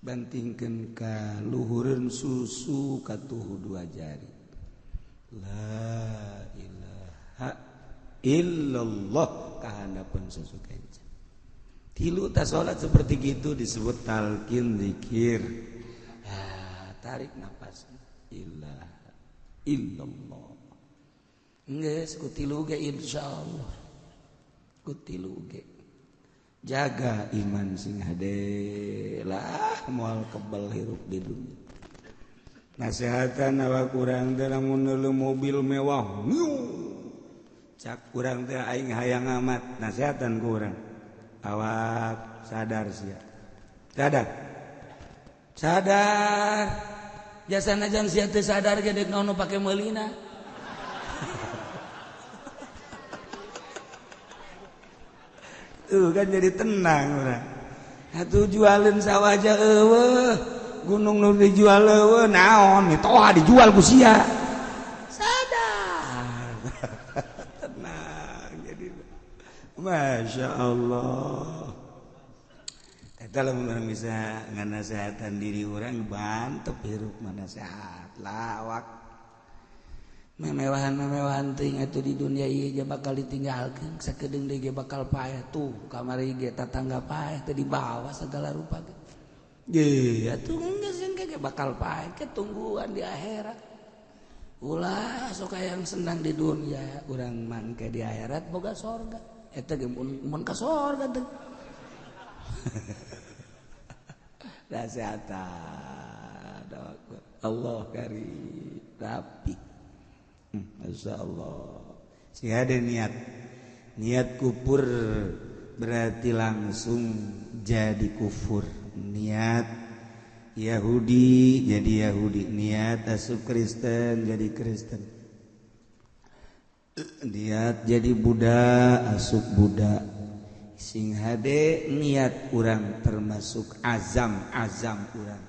Speaker 1: Bantingkeun ka luhureun susu katuhu 2 jari. La ilaha illallah ka handapeun susu kencan. 3 ta salat seperti gitu disebut talqin zikir. Tarik napas. Ilaha illallah. Geus ku 3 ge insyaallah. Ku 3 ge. Jaga iman sing hade lah moal kebal hirup di dunia. Nasihatan awak urang teh lamun neuleuh mobil mewah, cak urang teh aing hayang amat nasihatan ku urang. Awak sadar sia. Sadar. Jasana jan sia teu sadar ge deuk naon nu pake meulina. Kan jadi tenang orang. Atuh jualin sawah aja eueuh. Gunung nu dijual eueuh naon mitoha dijual ku sia. Sadar. Tenang jadi. Masya Allah. Eta lamun urang bisa nganasehatan diri urang bantep hirup mana sehat lah awak. Memewahan ting atuh di dunia ieu ge bakal ditinggalkeun sakedeung deui ge bakal paeh tuh kamari ge tatangga paeh teu dibawa segala rupa ge. Ge atuh geus ge bakal paeh ke tungguan di akhirat. Ulah sok hayang senang di dunia urang mangke di akhirat boga sorga. Eta ge mun ka sorga teh. Nasihatan Allah karim rapi. Masya Allah. Si ada niat kufur berarti langsung jadi kufur. Niat Yahudi jadi Yahudi, niat asup Kristen jadi Kristen. niat jadi budak asup budak sing hade niat urang termasuk azam urang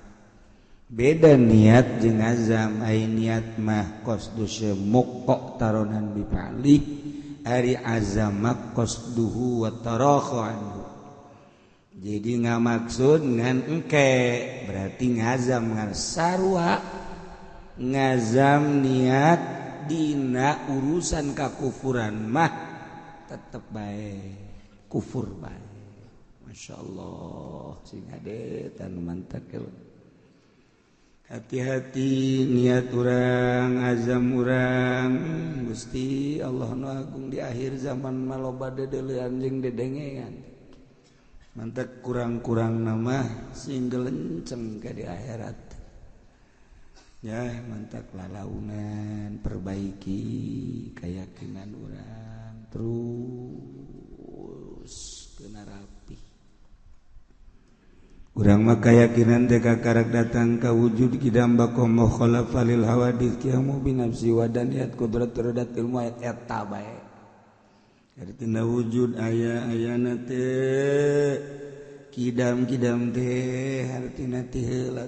Speaker 1: beda niat jeung azam ai niat mah qasdu syemuk taronan bipalih ari azam qasduhu wa tarakhu anhu jadi ngamaksud ngan engke berarti ngazam ngan sarua ngazam niat dina urusan kakufuran mah tetep bae kufur bae masyaallah sing ade tan mantap hati-hati niat urang azam urang Gusti Allah nu agung di akhir zaman maloba dedeulean jeung dedengean mantap kurang-kurang nama sing gelenceng ke di akhirat ya mantap lalaunan perbaiki keyakinan orang terus kena rapi urang mah keyakinan teh kakarak datang ka wujud kidamba komo khalafa lil hawadits kiamu binafsi wa daniyat qudrat terhadap ilmu ayat eta bae artina wujud aya-ayana teh kidam-kidam teh artina teh heula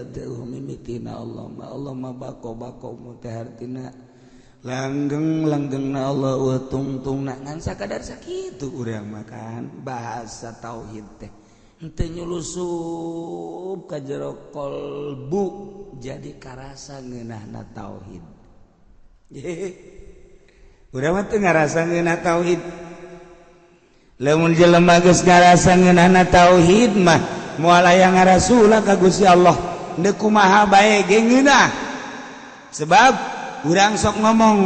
Speaker 1: teh mimitina Allah mah bako-bako teh artina langgeng-langgengna Allah wa tungtungna ngan sakadar sakitu urang makan bahasa tauhid teh henteu nyulusup ka jero kolbu jadi karasa ngeunahna tauhid urang mah teu ngarasa ngeunah tauhid lamun jelema geus ngarasa ngeunahna tauhid mah moal aya ngarasula ka Gusti Allah teu kumaha bae ge ngeunah sebab urang sok ngomong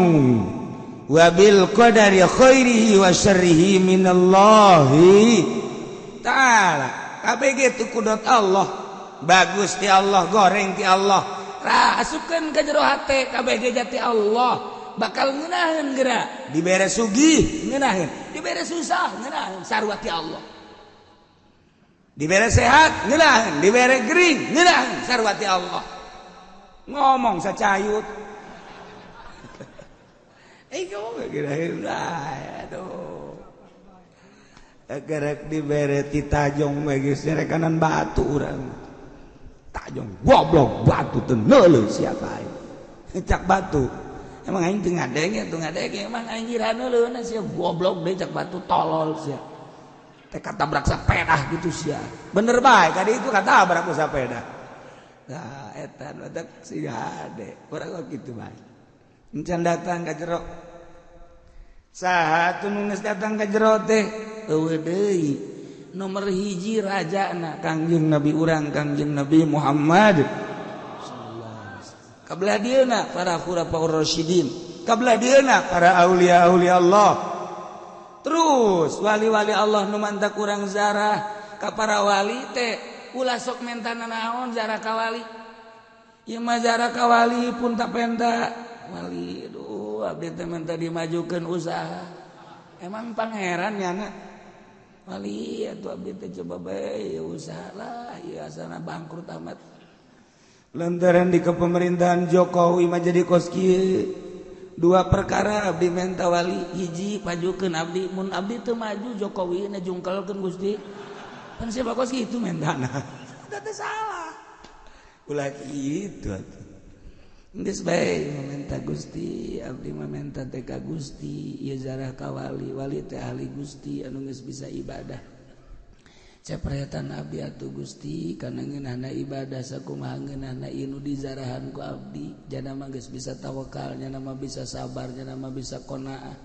Speaker 1: wa bil qadari khairihi wa syarrihi minallahi ta'ala kabeh ge teu kudot Allah bagus ti Allah goreng ti Allah rasupkeun ka jero hate kabeh ge jati Allah bakal ngeunaheun geura dibere sugih ngeunaheun dibere susah ngeunaheun sarua ti Allah dibere sehat ngeunaheun dibere gering ngeunaheun sarua ti Allah ngomong sacayut ngomong ngeunaheun aduh agarek dibere ti tajong we geus nyerekanan batu urang tajong goblok batu teu neuleuh sia bae cak batu emang aing teu ngadenge emang aing ngira neuleuhna sia goblok deui cak batu tolol sia teh katabrak sapeda gitu sia bener bae kadi itu katabrak ku sapeda nah eta badak si hade urang kok kitu bae encan datang ka jero saha atuh nu geus datang ka jero teh eueuh deui nomor hiji rajana Kangjeng Nabi urang Kangjeng Nabi Muhammad kabelah dieuna para khulafaur rasyidin kabelah dieuna para aulia-aulia Allah terus wali-wali Allah nu mantak urang zarah ka para wali teh ulah sok mentana naon zarah ka wali ieu mah zarah ka wali pun tak penta wali aduh abdi teh menta dimajukeun usaha emang pangeran nyana wali atuh abdi teh coba bae usaha lah ieu asana bangkrut amat lantaran di kepemerintahan Jokowi mah jadi kos kieu dua perkara abdi menta wali hiji pajukeun abdi mun abdi teu maju Jokowi na jungkelkeun Gusti pan siapa kos kitu mentana teu salah ulah kitu atuh geus bae mamenta Gusti abdi mamenta teh ka Gusti ieu zarah ka wali wali teh ahli Gusti anu geus bisa ibadah capretan abdi atuh Gusti kana ngeunahna ibadah sakumaha ngeunahna inu dizarahan ku abdi jana mah geus bisa tawakal nya mah bisa sabar nya mah bisa qanaah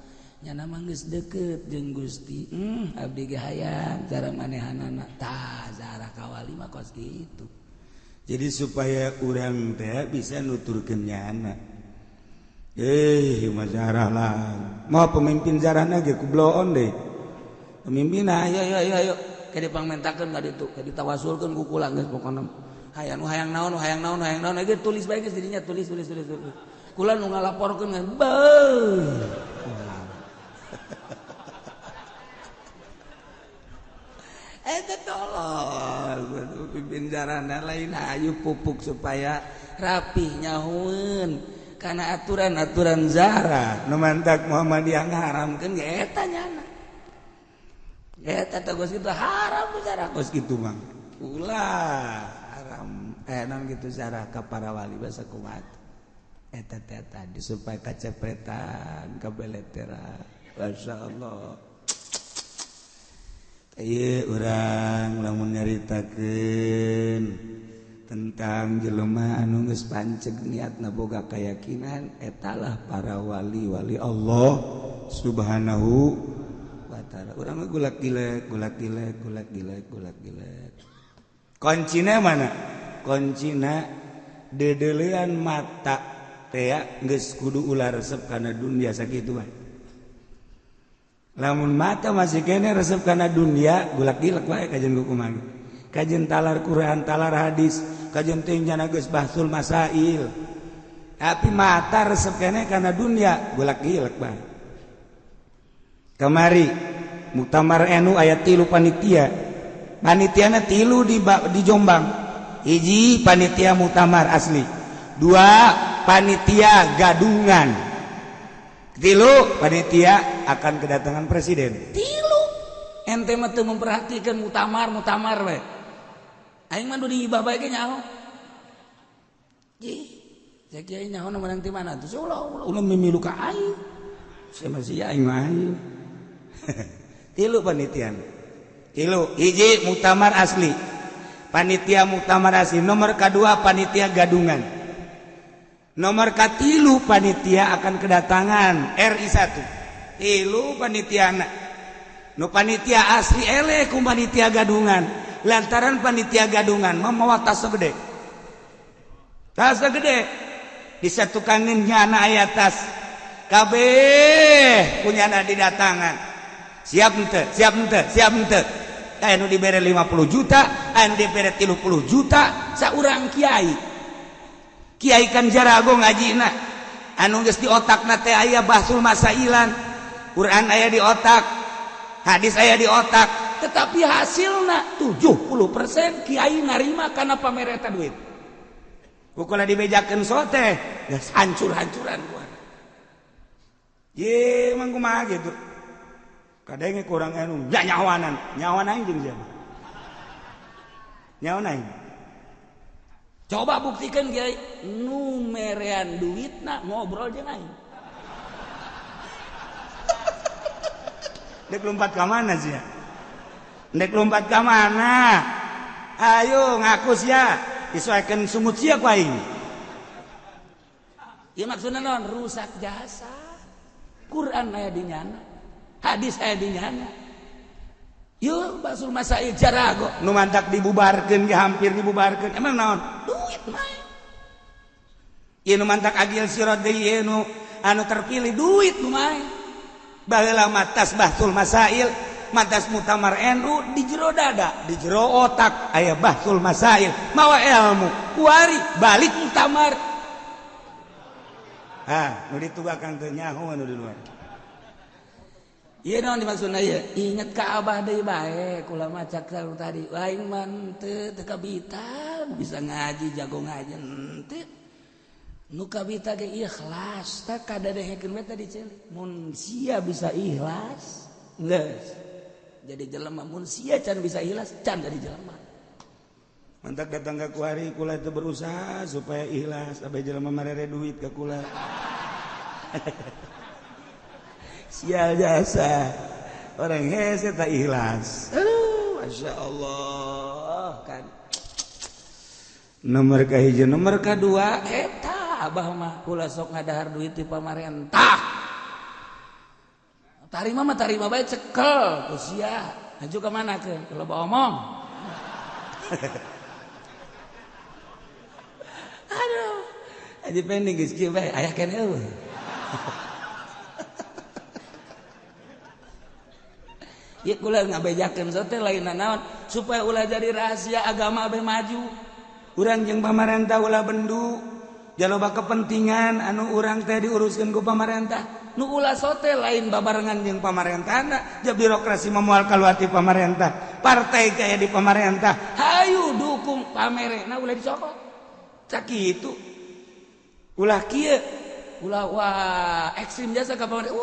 Speaker 1: nya mah geus deukeut jeung Gusti abdi ge hayang cara manehanana tah zarah ka wali mah kos kitu jadi supaya urang teh bisa nuturkeun nyana mazarah lah mau pemimpin zarahna ge kubloon deui pemimpin ayo kade pangmentakeun ka ditu kade ditawasulkeun ku kula geus pokona hayang naon ge tulis bae geus didinya tulis kula nu ngalaporkeun geus eta tolol pimpin zarahna lain hayu pupuk supaya rapih nyahueun karena aturan-aturan Zahra nu mantak Muhammadiyah ngaharamkeun ge eta nyana. Eta tagos kitu haram Zahra kos kitu mah. Ulah haram naon kitu Zahra ka para wali basa kumaha. Eta tadi supaya kacepretan kabeleteran. Masyaallah. Ieu urang lamun nyaritakeun tentang jelema anu geus panceg niatna boga keyakinan etalah para wali-wali Allah Subhanahu wa taala. Urang gulak-gilek. Kuncina mana? Kuncina dedeulean mata teh geus kudu ulah resep kana dunia sakitu bae. Lamun mata masih kene resep kana dunia gulak-gilek wae kajen kumaha. Kajen talar Quran, talar hadis, kajen teh nyana geus bahsul masail. Tapi mata resep kene kana dunia gulak-gilek bae. Kamari Muktamar NU aya 3 panitia. Panitiana 3 di Jombang. Hiji panitia muktamar asli. 2 panitia gadungan. 3 panitia akan kedatangan presiden. 3 ente mah teu memperhatikan muktamar we. Aing mah di ibah bae ge nyaho. Cek kiai nyaho na menang ti mana tuh? Ulah mimilu ka aing. Sia masih aing mah aing. 3 panitian. 3 hiji muktamar asli. Panitia muktamar asli. Nomor kedua panitia gadungan. Nomor katilu panitia akan kedatangan RI 1. 3 panitiana. Nu panitia asli eleh ku panitia gadungan. Lantaran panitia gadungan memawa tas segede. Tas segede. Disatukanin nyana aya tas. Kabeh punyana didatangan. Siap henteu. Anu dibere 50 juta, anu dibere 30 juta, saurang kiai. Kiai kan jarago ngajina. Anu geus di otakna teh aya bahsul masailan. Quran aya di otak, hadis aya di otak, tetapi hasilna 70% kiai narima kana pamer eta duit. Kukula dibejakeun sote, geus hancur-hancuran gua. Ye mah kumaha gitu. Kadenge kurang anu nyawanan aing jeung siapa? Nyawan aing. Coba buktikan kiai nu merean duitna ngobrol jeung aing. Dek lompat ka mana sia? Dek lompat ka mana? Ayo ngaku sia, disesuaikan sumut sia ku aing. Ieu maksudna naon? Rusak jasa. Quran aya di nyana. Hadis aya di nyana. Yeuh basul masail jarago nu mantak dibubarkeun ge hampir dibubarkeun. Emang naon? Duit mah. Ieu nu mantak agil sirat deui ieu nu anu terpilih duit nu mah. Baheula matas bahsul masail, matas muktamar NU di jero dada, di jero otak aya bahsul masail, mawa ilmu. Kuari balik muktamar. Nu ditugakan teu nyaho anu di luar. Ieu naon dimaksudna ieu? Inget ka Abah deui bae, kula maca kalau tadi. Aing mah teu kabitan, bisa ngaji, jago ngaji henteu. Nu kabita ge ikhlas, tah kadadehekeun we tadi ceuleuh. Mun sia bisa ikhlas, geus. Jadi jelema mun sia can bisa ikhlas, can jadi jelema. Mantak datang ka kuari kula teu berusaha supaya ikhlas, abe jelema marere duit ka kula. Sial jasa orang hese tak ikhlas. Aduh, masya Allah kan. Nomor kahiji, nomor kedua, eta abah mah kula sok ngadahar duit di pamarentah. Tarima mah tarima bae cekel, ku sia. Aju ka mana ke? Kalau bawa omong. Aduh, aja pending geus kieu bae, aya keneh eueuh. Ya kula ngabejakeun sote lain naon supaya ulah jadi rahasia agama abe maju. Urang jeung pamarentah ulah bendu. Jaloba kepentingan anu urang teh diuruskeun ku pamarentah. Nu ulah sote lain babarengan jeung pamarentahna. Jah birokrasi memual kaluar ti pamarentah. Partai kaya di pamarentah. Hayu dukung pamerena ulah dicokot. Sakitu. Ulah kieu ulah wah ekstrim jasa ka pemerintah.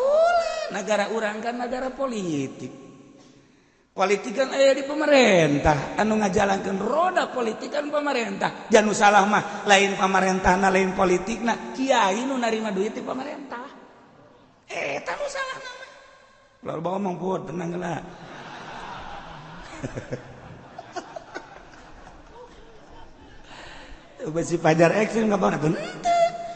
Speaker 1: Negara urang kan negara politik. Politik kan aya di pemerintah, anu ngajalankeun roda politik kan pemerintah. Jangan salah mah lain pemerintahna lain politikna, kiai nu narima duit di pemerintah. Eta nu salah mah. Lalu bawa ngomong pun tenang lah. Besi pajar ekstrim ka bawa teu.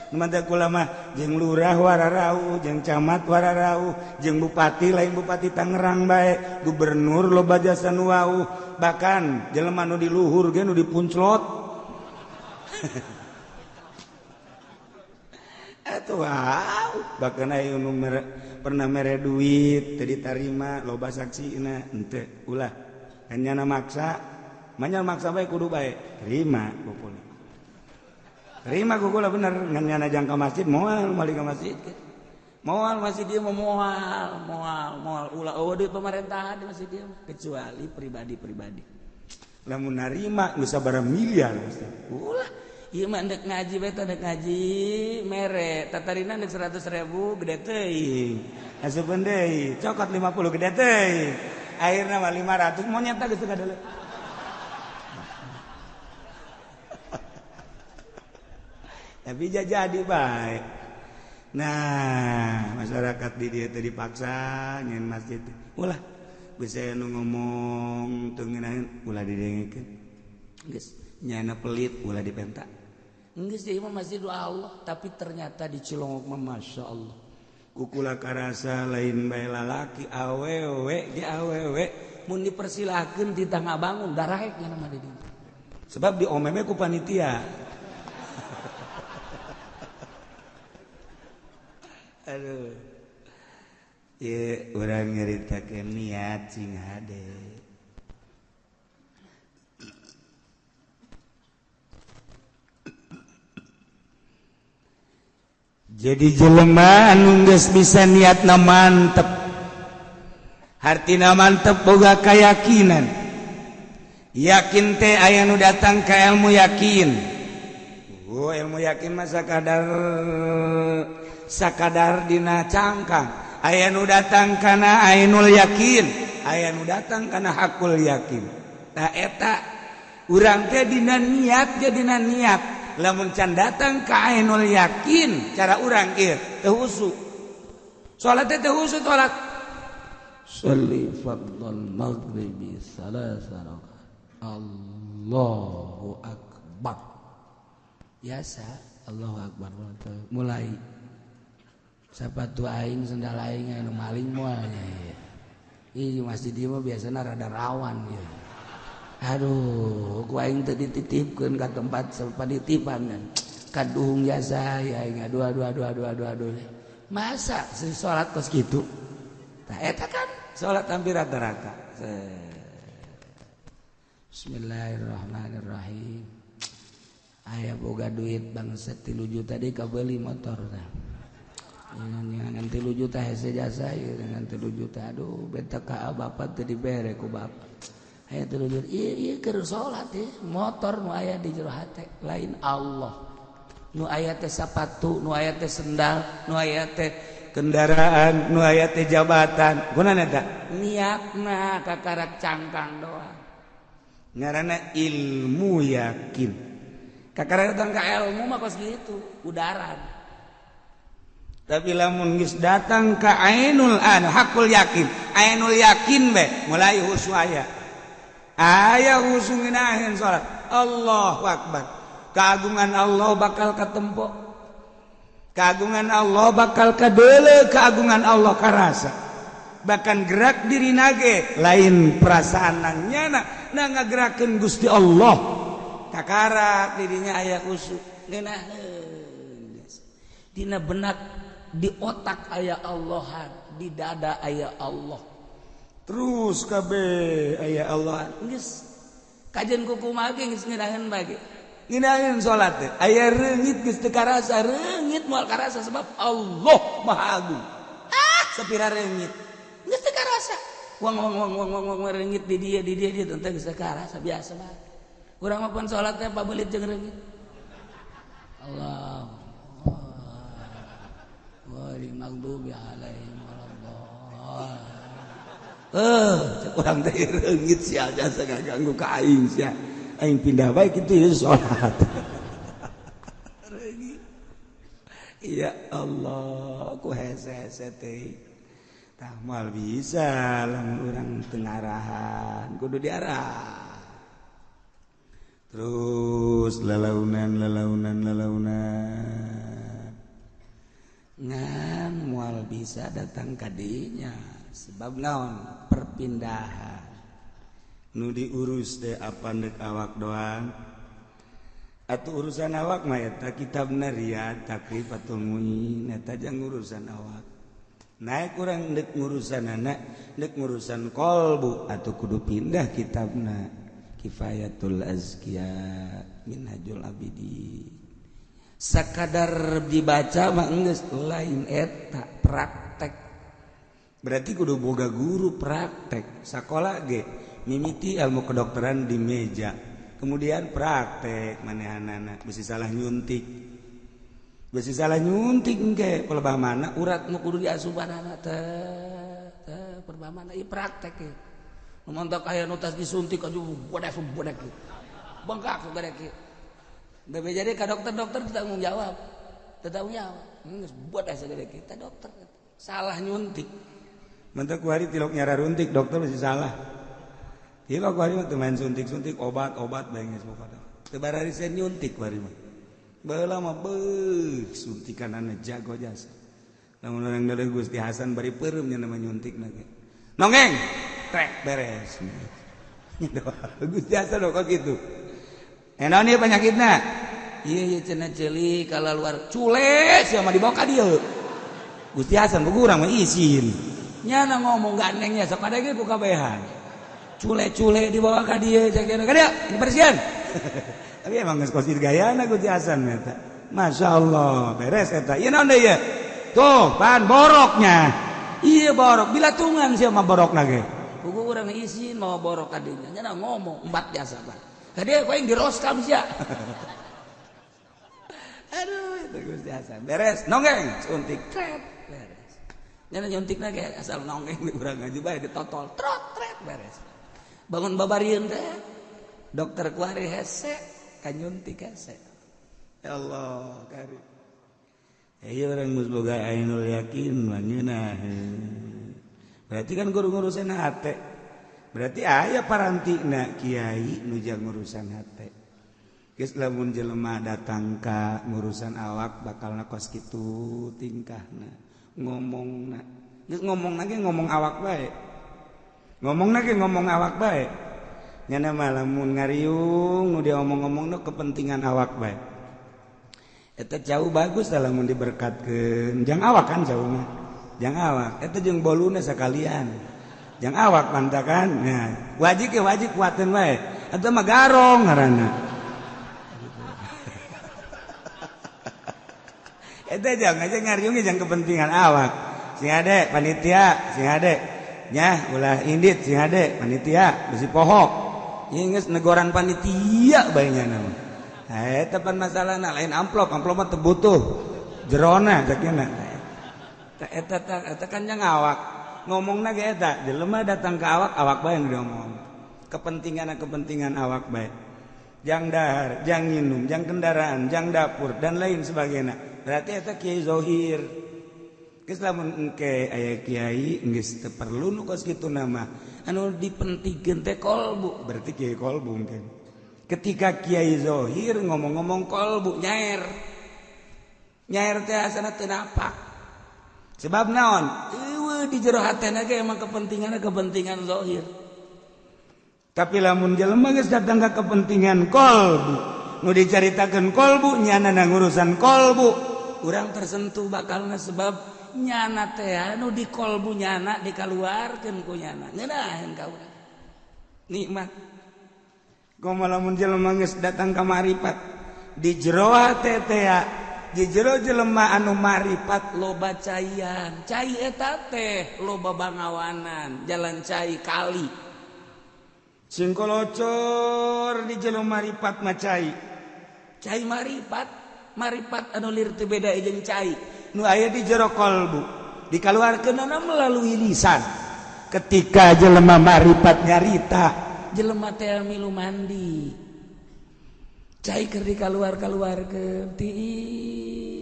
Speaker 1: Mantap kula mah jeung lurah wararau, jeung camat wararau, jeung bupati lain bupati Tangerang bae, gubernur loba jasa nu wau, bahkan jelema nu di luhur ge nu dipunclot. Atuh wow, bahkan aya nu pernah mere duit teu ditarima loba saksina henteu ulah. Hanyana maksa, manyal maksa bae kudu bae, terima pokona. Terima gugula bener nganyana jangka masjid moal mali ka masjid moal masjid dia moal ulah eueuh duit pemerintahan di masjid dia kecuali pribadi lamun narima geus sabaraha miliar ulah ieu mah endek ngaji bae endek ngaji mere tatarina endek 100.000 gede teuing asupeun deui cokot 50 gede teuing akhirna mah 500 mau nyata geus kadele. Tapi jadi baik. Nah, masyarakat di dia tadi dipaksa nyen masjid. Ulah, bisa nu ngomong teu ngeunaheun ulah didengikeun. Geus nyana pelit ulah dipenta. Geus ieu mah masjid Allah, tapi ternyata di Cilongok mah masyaallah. Kukula karasa lain bae lalaki awewe ge awewe mun dipersilahkeun di tangga bangun daraek nya mah di dieu. Sebab diomeme ku panitia. Aduh, ya orang nyeritakan niat sing hade. Jadi jelema anu geus bisa niatna mantep, hartina mantep boga kayakinan. Yakin teh aya nu datang ka ilmu yakin. Oh, ilmu yakin mah sakadar dina cangkang aya nu datang kana ainul yakin aya nu datang kana hakul yakin tah eta urang teh dina niat ge dina niat lamun can datang ka ainul yakin cara urang ieu teu husu salat teh husu salat sholli fardhal maghribi salasa rakaat Allahu akbar biasa Allahu akbar mulai sapatu aing sendal aing anu maling moal nya. Ieu masjid ieu mah biasana rada rawan ieu. Aduh, ku aing teu dititipkeun ka tempat sapaditipan kan. Kaduhung jasa aing aduh. Masa salat kos kitu? Tah eta kan salat hampir rata-rata. Bismillahirrahmanirrahim. Aya boga duit bangsa 3 juta deui kabeuli motor tah. Dengan 3 juta hese jasa dengan 3 juta aduh beta ka bapak teu dibere ku bapak aya 3 juta ieu keur salat motor nu aya di jero hate lain Allah nu aya teh sapatu nu aya teh sendal nu aya teh kendaraan nu aya teh jabatan kunaon eta niatna kakarak cangkang doang ngaranna ilmu yakin kakarak datang ka ilmu mah kos gitu udaran. Tapi lamun geus datang ka ainul hakul yakin be mulai husu aya husu ngeunaheun salat Allahu akbar keagungan Allah bakal katempo keagungan Allah bakal kadeuleu keagungan Allah karasa bahkan gerak dirina ge lain perasaan nyana ngagerakeun Gusti Allah kakarak dirinya aya husu ngeunaheun dina benak di otak aya Allahan di dada aya Allah terus kabeh aya Allah geus kajian kumaha ge geus ngeunaheun bage ngeunaheun salat teh aya reungit geus teu karasa reungit moal karasa sebab Allah Maha Agung sapira reungit geus teu karasa wang reungit di dia teh geus teu karasa biasa bae urang mah pun salat teh pabelit jeung reungit Allah ghairil maghdubi alaihim waladdallin. Cek urang teh reungit sia jasa ganggu ka aing sia. Aing pindah bae kitu ya salat. Ya Allah, aku hese-hese teh. Tah moal bisa lamun urang teu ngarahan, kudu diarah. Terus lalaunan ngan moal bisa datang ka dinya sebab naon perpindahan nu diurus teh apa neuk awak doang atuh urusan awak mah eta kitabna Riyad Takrifatul Mu'in eta jang urusan awak naik urang neuk ngurusanana neuk ngurusan qalbu atuh kudu pindah kitabna Kifayatul Azkiya Minhajul Abidin sakadar dibaca mah geus lain eta praktek berarti kudu boga guru praktek sakola ge mimiti ilmu kedokteran di meja kemudian praktek manehanana bisi salah nyuntik engke pelebamana urat nu kudu diasubanana teh perbamana ieu praktek ge montok aya nu tas disuntik aju bodek bengkak bodek kieu bebe jadi ka dokter tanggung jawab geus bodek sagede kita dokter salah nyuntik mentek ku hari tilok nyara runtik dokter masih salah ieu ku hari mah teu main suntik obat bae geus pokona teu barari sen nyuntik ku hari mah baheula mah suntikanana jago jasa lamun urang deuleu Gusti Hasan bari peureum nya nama nyuntikna ge nongeng trek beres Gusti Hasan kok gitu enaon ieu penyakitna ieu cenah ceuli kala luar cule sia mah dibawa ka dieu Gusti Hasan urang mah izin nyana ngomong gandengnya sok ada ge ku kabehan cule-cule dibawa ka dieu cakena ka dieu dibersihan tapi emang geus kosid gayana Gusti Hasan eta masyaallah beres eta ieu naon deui ieu tuh pan boroknya iya borok bilatungan sia mah borokna ge kuku urang izin mau borok ka dinya nya ngomong embat biasa Pak ka dieu ku aing diroskam sia aduh itu Gusti Hasan beres nonggeng suntik tret beres nya nyuntikna ge asal nonggeng di urang ngaji bae ditotol trot tret beres bangun babarieun teh dokter kuari hese ka nyuntik hese ya Allah karim ieu urang geus boga ainul yakin mah ngeunah berarti kan guru ngurusan hate berarti aya parantina kiai nu jang ngurusan hate geus lamun jelema datang ka ngurusan awak bakalna kos kitu tingkahna ngomongna geus ngomongna ge ngomong awak bae nyana mah lamun ngariung nu dia omong-omongna kepentingan awak bae eta jauh bagus dah lamun diberkatkeun jang awak kan jauh mah jang awak eta jeung boluna sakalian jang awak pantakan nah wajib kuateun wae eta mah garong ngaranna eta jang aja ngariung jang kepentingan awak sing ade panitia sing ade nya ulah indit sing ade panitia bisi pohok ieu geus negoran panitia bae nya mah eta pan masalahna lain amplop mah teu butuh jerona sakina eta kan yang awak ngomongna ge eta jelema datang ke awak bae yang diomong kepentingan awak bae jang dahar jang nginum jang kendaraan jang dapur dan lain sebagainya berarti eta kiai zahir geus lamun engke aya kiai geus teu perlu nu kos kitu nama anu dipentingkeun teh kolbu berarti kiai kolbu mungkin ketika kiai zahir ngomong-ngomong kolbu nyaer teh asana teu napak sebab naon eueuh di jero hatena ge emang kepentingan zahir tapi lamun jelema geus datang ka kepentingan kolbu nu dicaritakeun kolbu nyana ngurusan kolbu urang tersentuh bakalna sebab nyana teh anu di kolbu nyana dikaluarkeun ku nyana ngeunaheun ka urang nikmat komo lamun jelema geus datang ka marifat di jero hate teh di jero jelema anu marifat loba caian cai eta teh loba bangawanan jalan cai kali sing kolocor di jero marifat mah cai marifat anu lir teu beda jeung cai nu aya di jero kolbu dikaluarkeunana melalui lisan. Ketika jelema marifat nyarita, jelema teh milu mandi. Cai keur dikaluarkeun tiis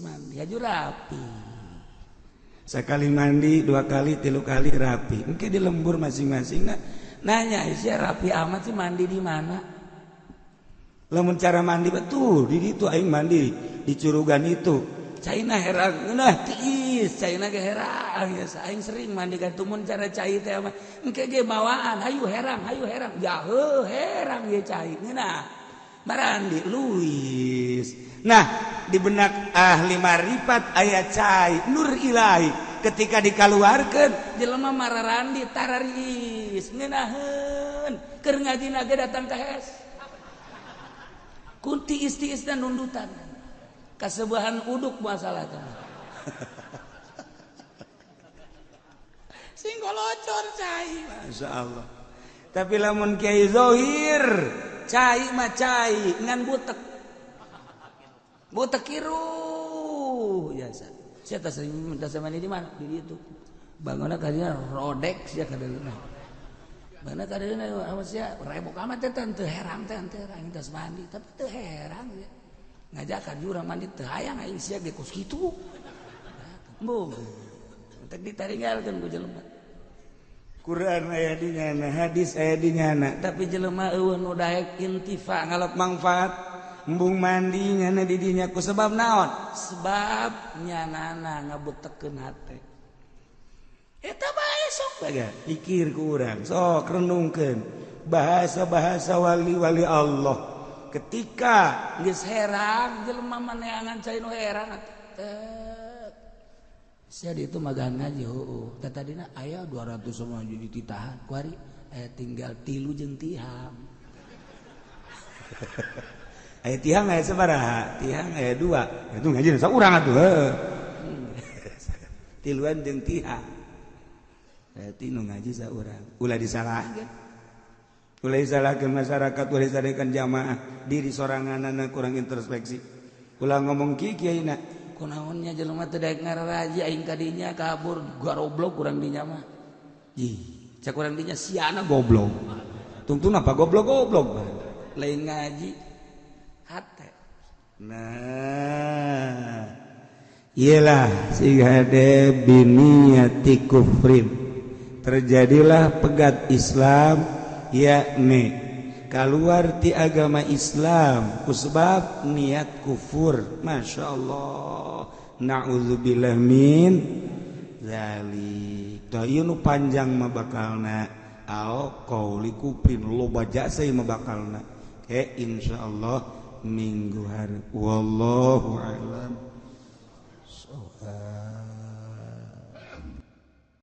Speaker 1: mandi aju rapi. Sekali mandi, 2 kali, 3 kali rapi. Engke di lembur masing-masing nanya, "Sia rapi amat sih mandi di mana?" Lamun cara mandi betul, di ditu aing mandi di curugan itu. Caina herang, nah tiis, caina ge herang ya, aing sering mandi ka tumun cara cai teh mah. Engke ge bawaan, hayu herang. Ya herang ye cai. Ngeunah. Marandi luis. Nah, di benak ahli marifat aya cai nur ilahi. Ketika dikaluarkeun jelema mararandi tararis. Ngeunaheun, keur ngajina ge datang ka hes. Kunti istiis dan nundutan. Kasebahan uduk masalah teh. Sing kolocor cai, masyaallah. Tapi lamun Kiai Zohir, cai mah cai ngan butek. Butek kiru biasa. Saya teh sering minta sama di mana? Di ditu. Bangunna kadina rodek sia kadina. Bangunna kadina awas sia rebok amat teh teu herang teh aing tos mandi, tapi teu herang ya. Ngajakan jurang mandi teu hayang aing sia ge kos kitu. Mbung. Tek ditaringgalkeun ku jelema. Quran aya di nyana, hadis aya di nyana, tapi jelema eueuh nu daek intifa ngalap manfaat. Embung mandi nyana di dinya ku sebab naon? Sebab nyanana ngabutekeun hate. Eta bae sok bae pikir ku urang, sok renungkeun bahasa-bahasa wali-wali Allah. Ketika geus herang jelema maneangan cai nu herang teh. Sia ditu magahan ngaji heueuh. Teh tadina aya 200 sama jadi titahan. Kuari tinggal 3 jeung tihang. Aya tihang aya sabaraha? Tihang aya 2. Itu ngaji saurang atuh heuh. 3 jeung tihang. Berarti nu ngaji saurang. Ulah disalahkeun. Ulah disalahkeun masyarakat, ulah disalahkeun jamaah. Diri soranganana kurang introspeksi. Ulah ngomong kieu-kieuna. Kunaonnya jelema teu daek ngararaji aing kadinya kabur garoblok kurang dinya mah. Ih, cak urang dinya siana goblok. Tungtun apa goblok-goblok lain ngaji hate. Nah, iyalah sigade biniyati kufrin. Terjadilah pegat Islam yakni keluar ti agama Islam kusbab niat kufur. Masya Allah, na'udzubillah min zalik. Tah ieu nu panjang mah bakalna ao qauli kufrin loba jasa mah bakalna ke insyaallah minggu hari wallahu a'lam.